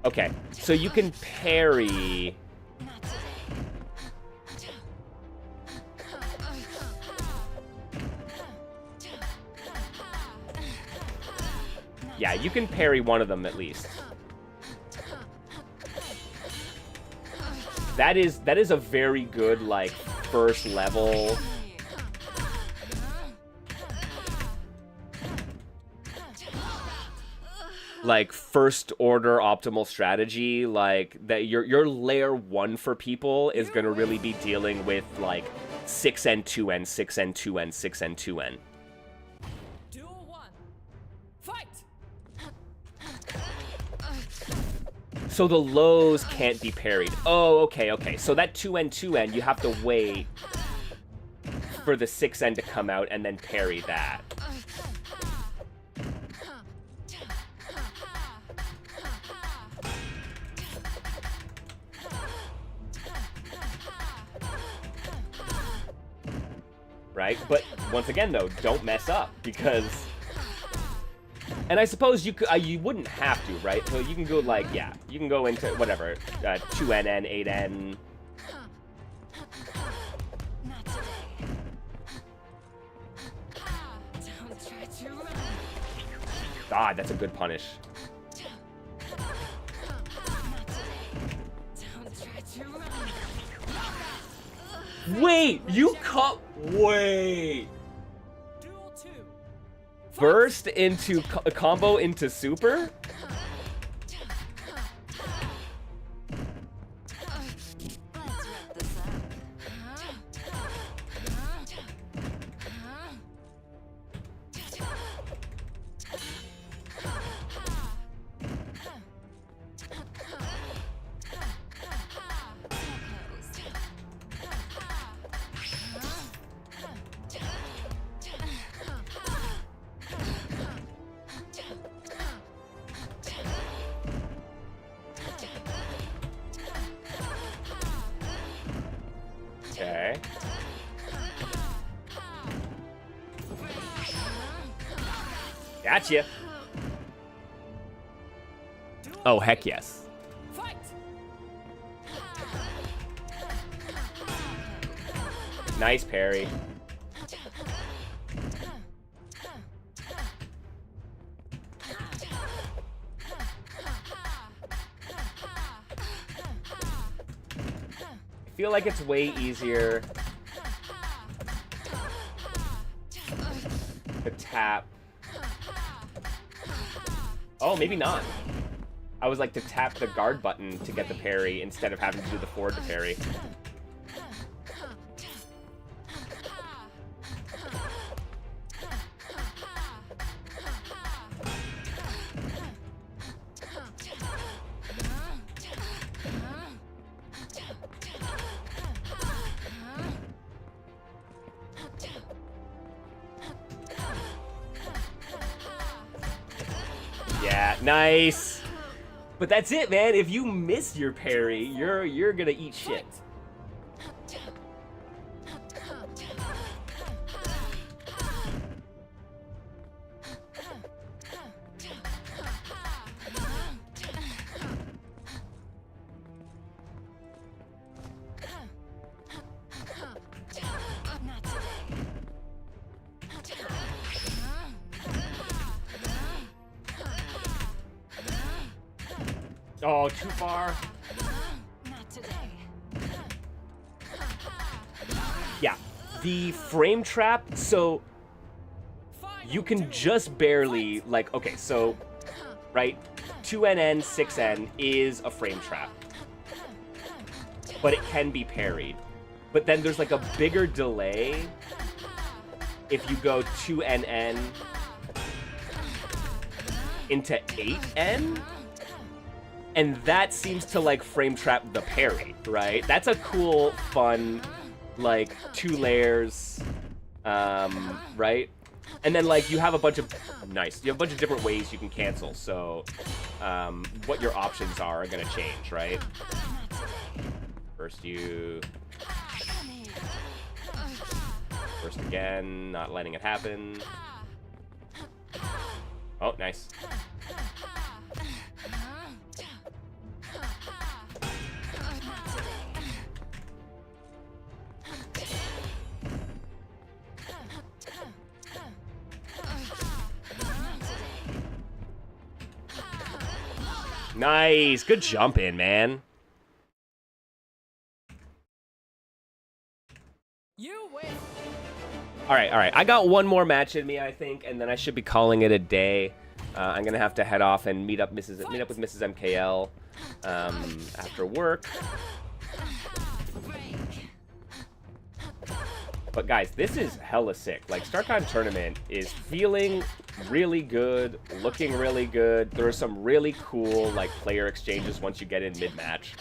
Okay, so you can parry. Not today. Yeah, you can parry one of them at least. That is a very good, like, first level. Like, first order optimal strategy. Like, that your layer 1 for people is gonna really be dealing with, like, 6N 2N, 6N 2N, 6N 2N. Duel 1. Fight. So the lows can't be parried. Oh, okay. So that 2N 2N, you have to wait for the 6N to come out and then parry that. Right? But once again, though, don't mess up, because... And I suppose you could, you wouldn't have to, right? So you can go, like, yeah, you can go into, whatever, 2NN, 8N. Not today. Don't try to run. God, that's a good punish. Not today. Don't try to run. Wait, you caught... Wait. Duel 2. Burst into combo into super? Let's wrap this up. Okay. Gotcha. Oh, heck yes. Fight. Nice parry. feel like it's way easier to tap. Oh, maybe not. I was like to tap the guard button to get the parry instead of having to do the forward to parry. Yeah, nice. But that's it, man. If you miss your parry, you're gonna eat shit. Oh, too far. Not today. Yeah, the frame trap, so you can just barely, like, okay, so, right, 2NN, 6N is a frame trap, but it can be parried. But then there's like a bigger delay if you go 2NN into 8N. And that seems to, like, frame trap the parry, right? That's a cool, fun, like, 2 layers, right? And then, like, you have a bunch of, nice, you have a bunch of different ways you can cancel, so, what your options are gonna change, right? First again, not letting it happen. Oh, nice. Nice. Good jump in, man. You win. All right. I got one more match in me, I think, and then I should be calling it a day. I'm gonna have to head off and meet up with Mrs. MKL after work. But guys, this is hella sick. Like, Starkheim tournament is feeling really good, looking really good. There are some really cool, like, player exchanges once you get in mid-match.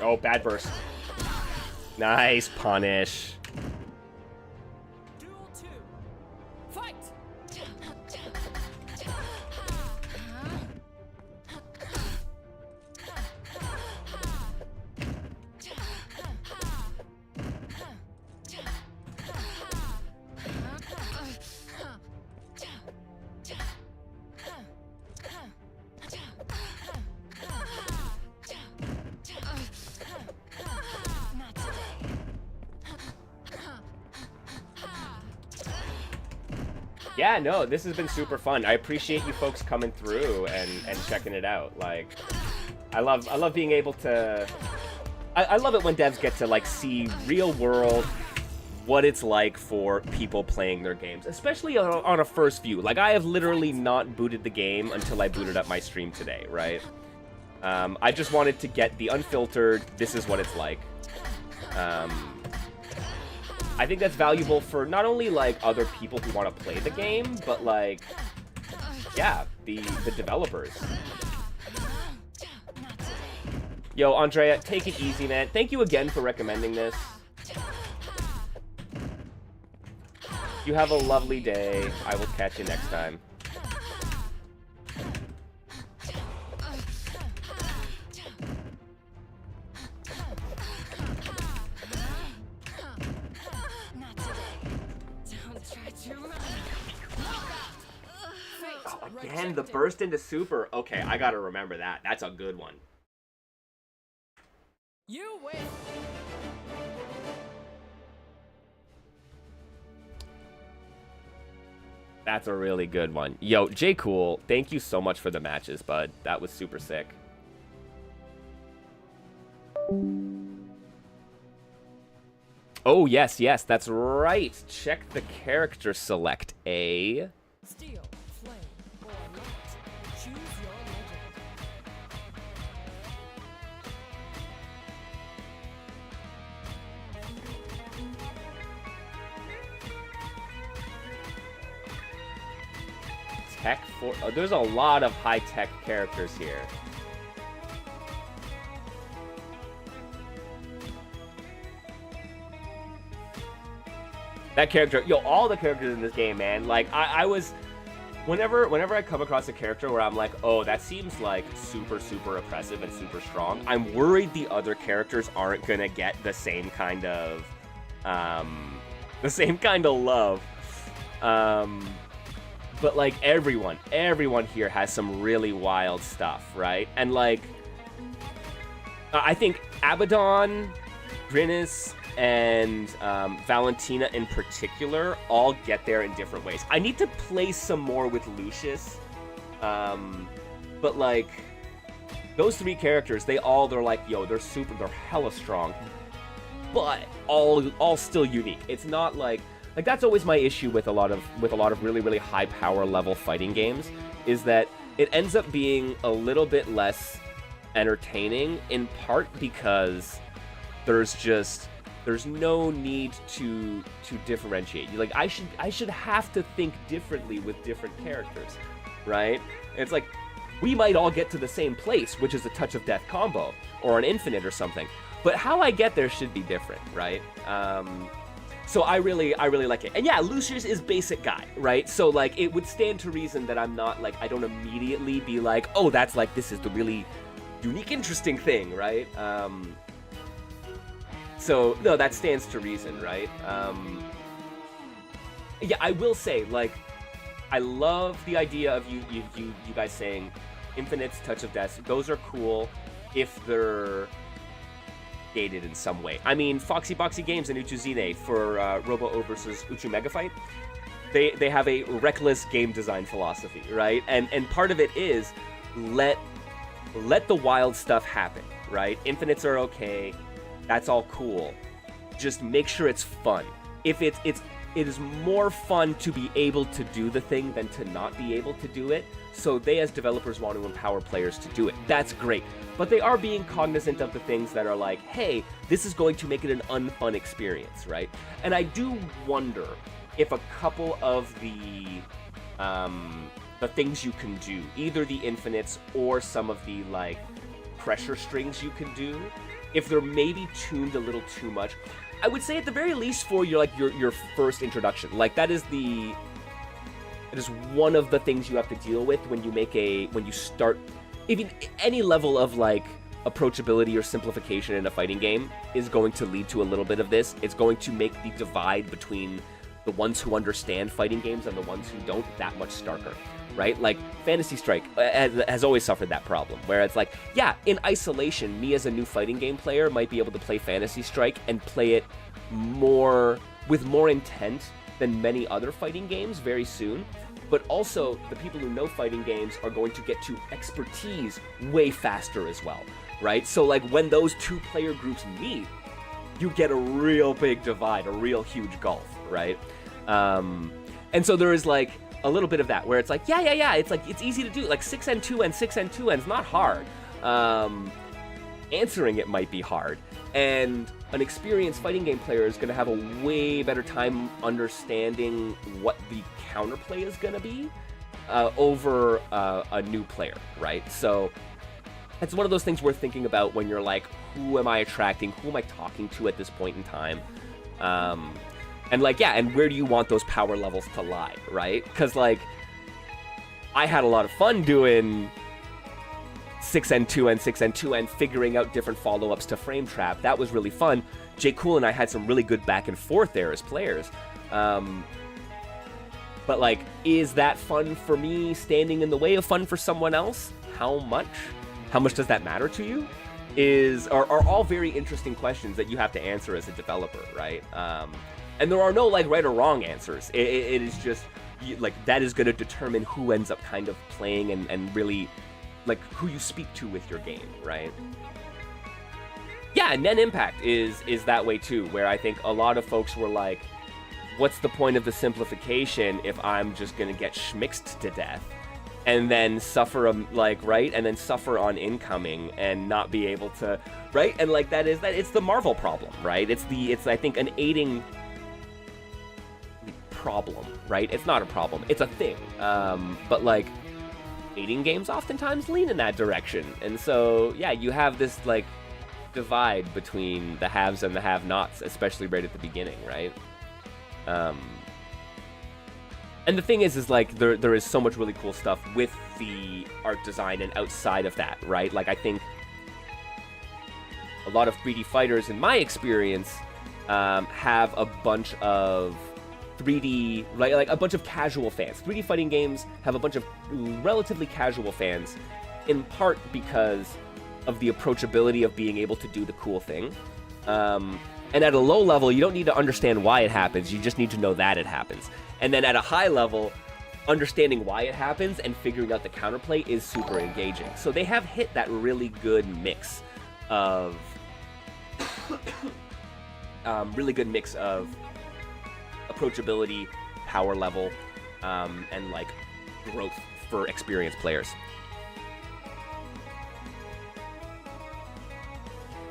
Oh, bad burst. Nice punish. Duel 2. Fight. Yeah, no, this has been super fun. I appreciate you folks coming through and checking it out. Like, I love being able to... I love it when devs get to, like, see real world what it's like for people playing their games, especially on a first view. Like, I have literally not booted the game until I booted up my stream today, right? I just wanted to get the unfiltered, this is what it's like. I think that's valuable for not only, like, other people who want to play the game, but, like, yeah, the developers. Yo, Andrea, take it easy, man. Thank you again for recommending this. You have a lovely day. I will catch you next time. Again, the burst into super. Okay, I gotta remember that. That's a good one. You win. That's a really good one. Yo, J Cool, thank you so much for the matches, bud. That was super sick. Oh, yes, that's right. Check the character select. A. Steel, flame, or light. Choose your legend. Tech for. Oh, there's a lot of high-tech characters here. That character, yo, all the characters in this game, man. Like, I was, whenever I come across a character where I'm like, oh, that seems like super, super oppressive and super strong, I'm worried the other characters aren't gonna get the same kind of love. But like everyone here has some really wild stuff, right? And like, I think Abaddon, Grinnis, and Valentina in particular all get there in different ways. I need to play some more with Lucius, but like those three characters, they're like, yo, they're hella strong, but all still unique. It's not like that's always my issue with a lot of really, really high power level fighting games, is that it ends up being a little bit less entertaining, in part because there's no need to differentiate. Like, I should have to think differently with different characters, right? And it's like, we might all get to the same place, which is a touch of death combo or an infinite or something, but how I get there should be different, right? So I really like it. And yeah, Lucius is basic guy, right? So like, it would stand to reason that I'm not like, I don't immediately be like, oh, that's like, this is the really unique, interesting thing, right? So, no, that stands to reason, right? Yeah, I will say, like, I love the idea of you guys saying Infinite's Touch of Death. Those are cool if they're gated in some way. I mean, Foxy Boxy Games and Uchuzine for Robo-O versus Uchu Mega Fight, they have a reckless game design philosophy, right? And part of it is let the wild stuff happen, right? Infinites are okay. That's all cool. Just make sure it's fun. If it is more fun to be able to do the thing than to not be able to do it. So they, as developers, want to empower players to do it. That's great. But they are being cognizant of the things that are like, hey, this is going to make it an unfun experience, right? And I do wonder if a couple of the things you can do, either the infinites or some of the like pressure strings you can do, if they're maybe tuned a little too much. I would say at the very least for your first introduction. Like, it is one of the things you have to deal with when you start even any level of like approachability or simplification in a fighting game is going to lead to a little bit of this. It's going to make the divide between the ones who understand fighting games and the ones who don't that much starker. Right? Like, Fantasy Strike has always suffered that problem, where it's like, yeah, in isolation, me as a new fighting game player might be able to play Fantasy Strike and play it with more intent than many other fighting games very soon. But also, the people who know fighting games are going to get to expertise way faster as well, right? So, like, when those two player groups meet, you get a real big divide, a real huge gulf, right? And so there is, like, a little bit of that, where it's like, yeah, it's like, it's easy to do, like 6N2N, 6N2N is not hard. Answering it might be hard, and an experienced fighting game player is going to have a way better time understanding what the counterplay is going to be over a new player, right? So it's one of those things worth thinking about when you're like, who am I attracting? Who am I talking to at this point in time? And like, yeah, and where do you want those power levels to lie, right? Because like, I had a lot of fun doing 6N2N, 6N2N, figuring out different follow-ups to Frame Trap. That was really fun. J. Cool and I had some really good back and forth there as players. But like, is that fun for me standing in the way of fun for someone else? How much? How much does that matter to you? Are all very interesting questions that you have to answer as a developer, right? And there are no like right or wrong answers. It is just like that is going to determine who ends up kind of playing and really like who you speak to with your game, right? Yeah, Nen Impact is that way too, where I think a lot of folks were like, what's the point of the simplification if I'm just gonna get schmixed to death and then suffer and then suffer on incoming and not be able to, right? And like it's the Marvel problem, right? It's I think an aiding problem, right? It's not a problem, it's a thing. But like aiding games oftentimes lean in that direction. And so yeah, you have this like divide between the haves and the have-nots, especially right at the beginning, right? And the thing is like there is so much really cool stuff with the art design and outside of that, right? Like I think a lot of 3D fighters, in my experience, have a bunch of 3D, like a bunch of casual fans. 3D fighting games have a bunch of relatively casual fans, in part because of the approachability of being able to do the cool thing. And at a low level, you don't need to understand why it happens. You just need to know that it happens. And then at a high level, understanding why it happens and figuring out the counterplay is super engaging. So they have hit that really good mix of approachability, power level, and like growth for experienced players.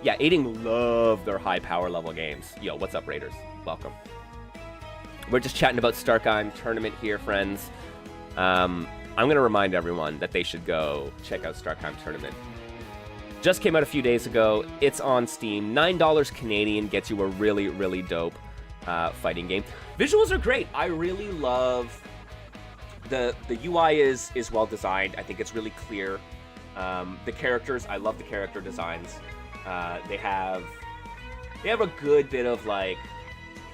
Yeah, Aiding love their high power level games. Yo, what's up, Raiders? Welcome. We're just chatting about Starkheim tournament here, friends. I'm going to remind everyone that they should go check out Starkheim tournament. Just came out a few days ago. It's on Steam. $9 Canadian gets you a really, really dope fighting game. Visuals are great. I really love the UI is well designed. I think it's really clear. The characters, I love the character designs. They have a good bit of like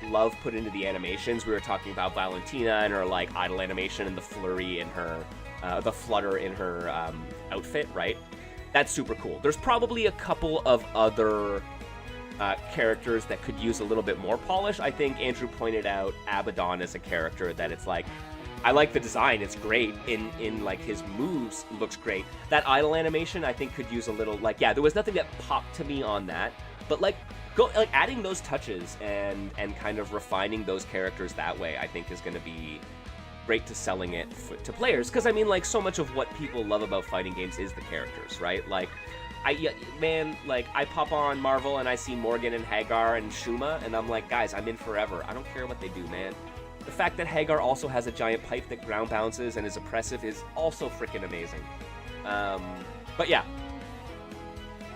love put into the animations. We were talking about Valentina and her like idle animation and the flurry in her, the flutter in her outfit, right? That's super cool. There's probably a couple of other characters that could use a little bit more polish. I think Andrew pointed out Abaddon as a character that it's like, I like the design, it's great. In like his moves looks great. That idle animation I think could use a little like, yeah, there was nothing that popped to me on that, but like adding those touches and kind of refining those characters that way I think is going to be great to selling it to players, because I mean like so much of what people love about fighting games is the characters, right? Like I pop on Marvel and I see Morgan and Hagar and Shuma and I'm like, guys, I'm in forever. I don't care what they do, man. The fact that Hagar also has a giant pipe that ground bounces and is oppressive is also freaking amazing. But yeah,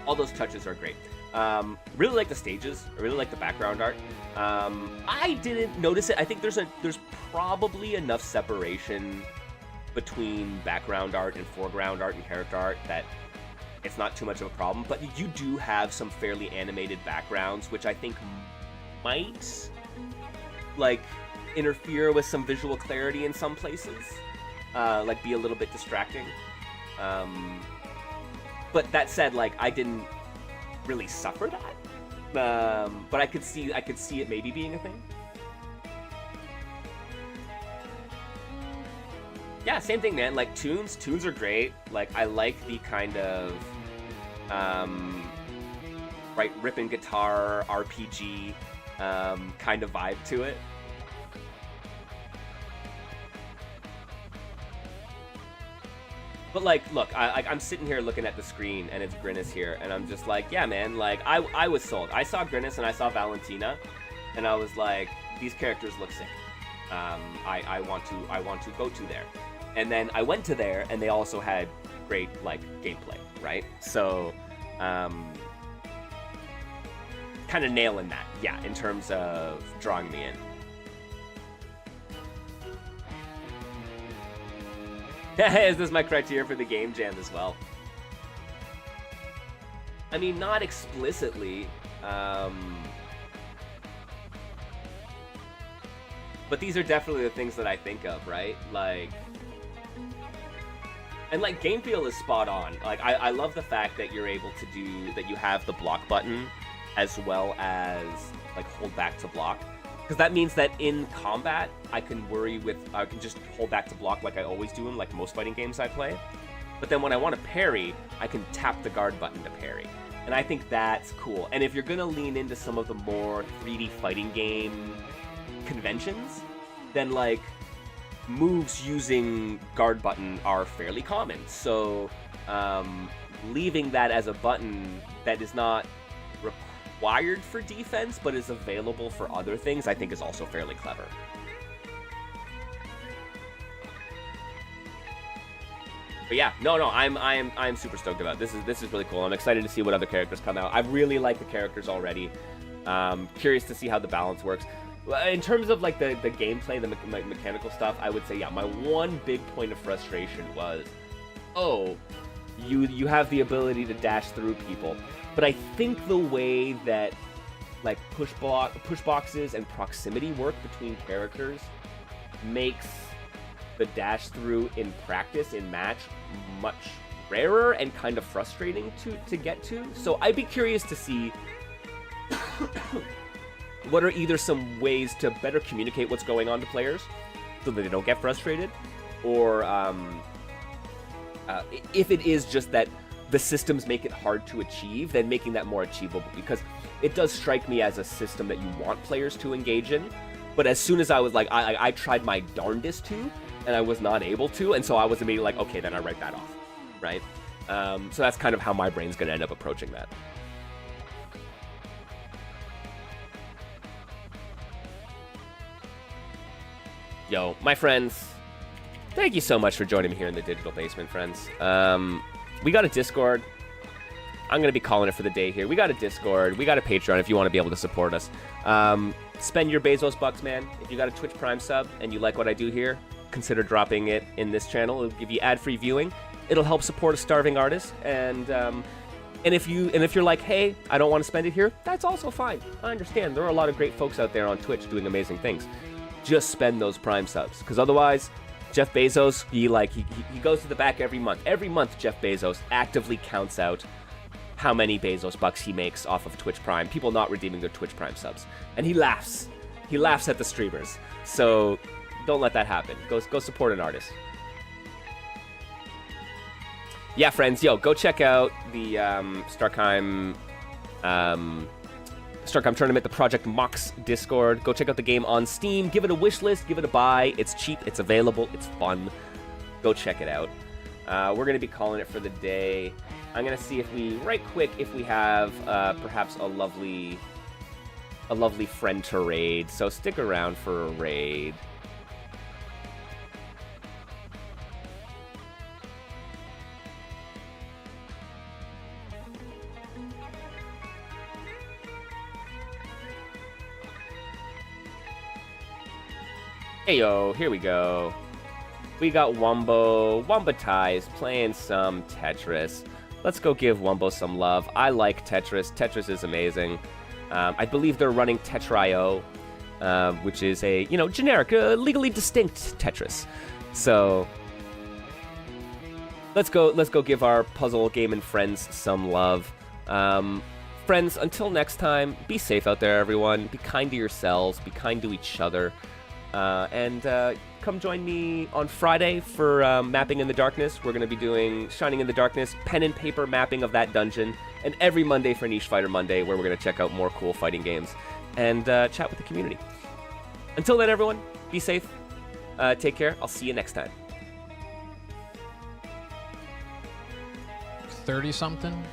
all those touches are great. Really like the stages. I really like the background art. I didn't notice it. I think there's probably enough separation between background art and foreground art and character art that it's not too much of a problem. But you do have some fairly animated backgrounds, which I think might like interfere with some visual clarity in some places, like be a little bit distracting. But that said, like I didn't really suffer that, but I could see it maybe being a thing. Yeah, same thing, man. Like tunes are great. Like I like the kind of right ripping guitar RPG kind of vibe to it. But like, look, I'm sitting here looking at the screen and it's Grinnis here, and I'm just like, yeah, man. Like I was sold. I saw Grinnis and I saw Valentina, and I was like, these characters look sick. I want to go to there. And then I went to there, and they also had great like gameplay, right? So, kind of nailing that, yeah, in terms of drawing me in. Is this my criteria for the game jam as well? I mean, not explicitly. But these are definitely the things that I think of, right? Like, and like game feel is spot on. Like I love the fact that you're able to do that. You have the block button as well as like hold back to block, because that means that in combat I can just hold back to block like I always do in like most fighting games I play. But then when I want to parry, I can tap the guard button to parry. And I think that's cool. And if you're gonna lean into some of the more 3D fighting game conventions, then like moves using guard button are fairly common. So leaving that as a button that is not required for defense but is available for other things, I think is also fairly clever. But yeah, no, I'm super stoked about it. This is really cool. I'm excited to see what other characters come out. I really like the characters already. Curious to see how the balance works. In terms of like the gameplay, the mechanical stuff, I would say, yeah, my one big point of frustration was, oh, you have the ability to dash through people, but I think the way that like push boxes and proximity work between characters makes the dash through in practice in match much rarer and kind of frustrating to get to. So I'd be curious to see what are either some ways to better communicate what's going on to players so that they don't get frustrated, or if it is just that the systems make it hard to achieve, then making that more achievable, because it does strike me as a system that you want players to engage in. But as soon as I was like, I tried my darndest to, and I was not able to, and so I was immediately like, okay, then I write that off, right? So that's kind of how my brain's going to end up approaching that. Yo, my friends, thank you so much for joining me here in the digital basement, friends. We got a Discord. I'm going to be calling it for the day here. We got a Discord. We got a Patreon if you want to be able to support us. Spend your Bezos bucks, man. If you got a Twitch Prime sub and you like what I do here, consider dropping it in this channel. It'll give you ad-free viewing. It'll help support a starving artist. And if you're like, hey, I don't want to spend it here, that's also fine. I understand. There are a lot of great folks out there on Twitch doing amazing things. Just spend those Prime subs, because otherwise, Jeff Bezos, he goes to the back every month. Every month, Jeff Bezos actively counts out how many Bezos bucks he makes off of Twitch Prime, people not redeeming their Twitch Prime subs, and he laughs. He laughs at the streamers. So don't let that happen. Go support an artist. Yeah, friends, yo, go check out the Starkheim tournament, the Project Mox Discord. Go check out the game on Steam. Give it a wish list. Give it a buy. It's cheap. It's available. It's fun. Go check it out. We're going to be calling it for the day. I'm going to see if we, right quick, if we have perhaps a lovely friend to raid. So stick around for a raid. Hey yo, here we go. We got Wumbo Ties playing some Tetris. Let's go give Wumbo some love. I like Tetris. Tetris is amazing. I believe they're running Tetris.io, which is a generic, legally distinct Tetris. So let's go give our puzzle gaming friends some love. Friends, until next time, be safe out there, everyone. Be kind to yourselves. Be kind to each other. And come join me on Friday for Mapping in the Darkness. We're going to be doing Shining in the Darkness, pen and paper mapping of that dungeon. And every Monday for Niche Fighter Monday, where we're going to check out more cool fighting games and chat with the community. Until then, everyone, be safe. Take care. I'll see you next time. 30-something?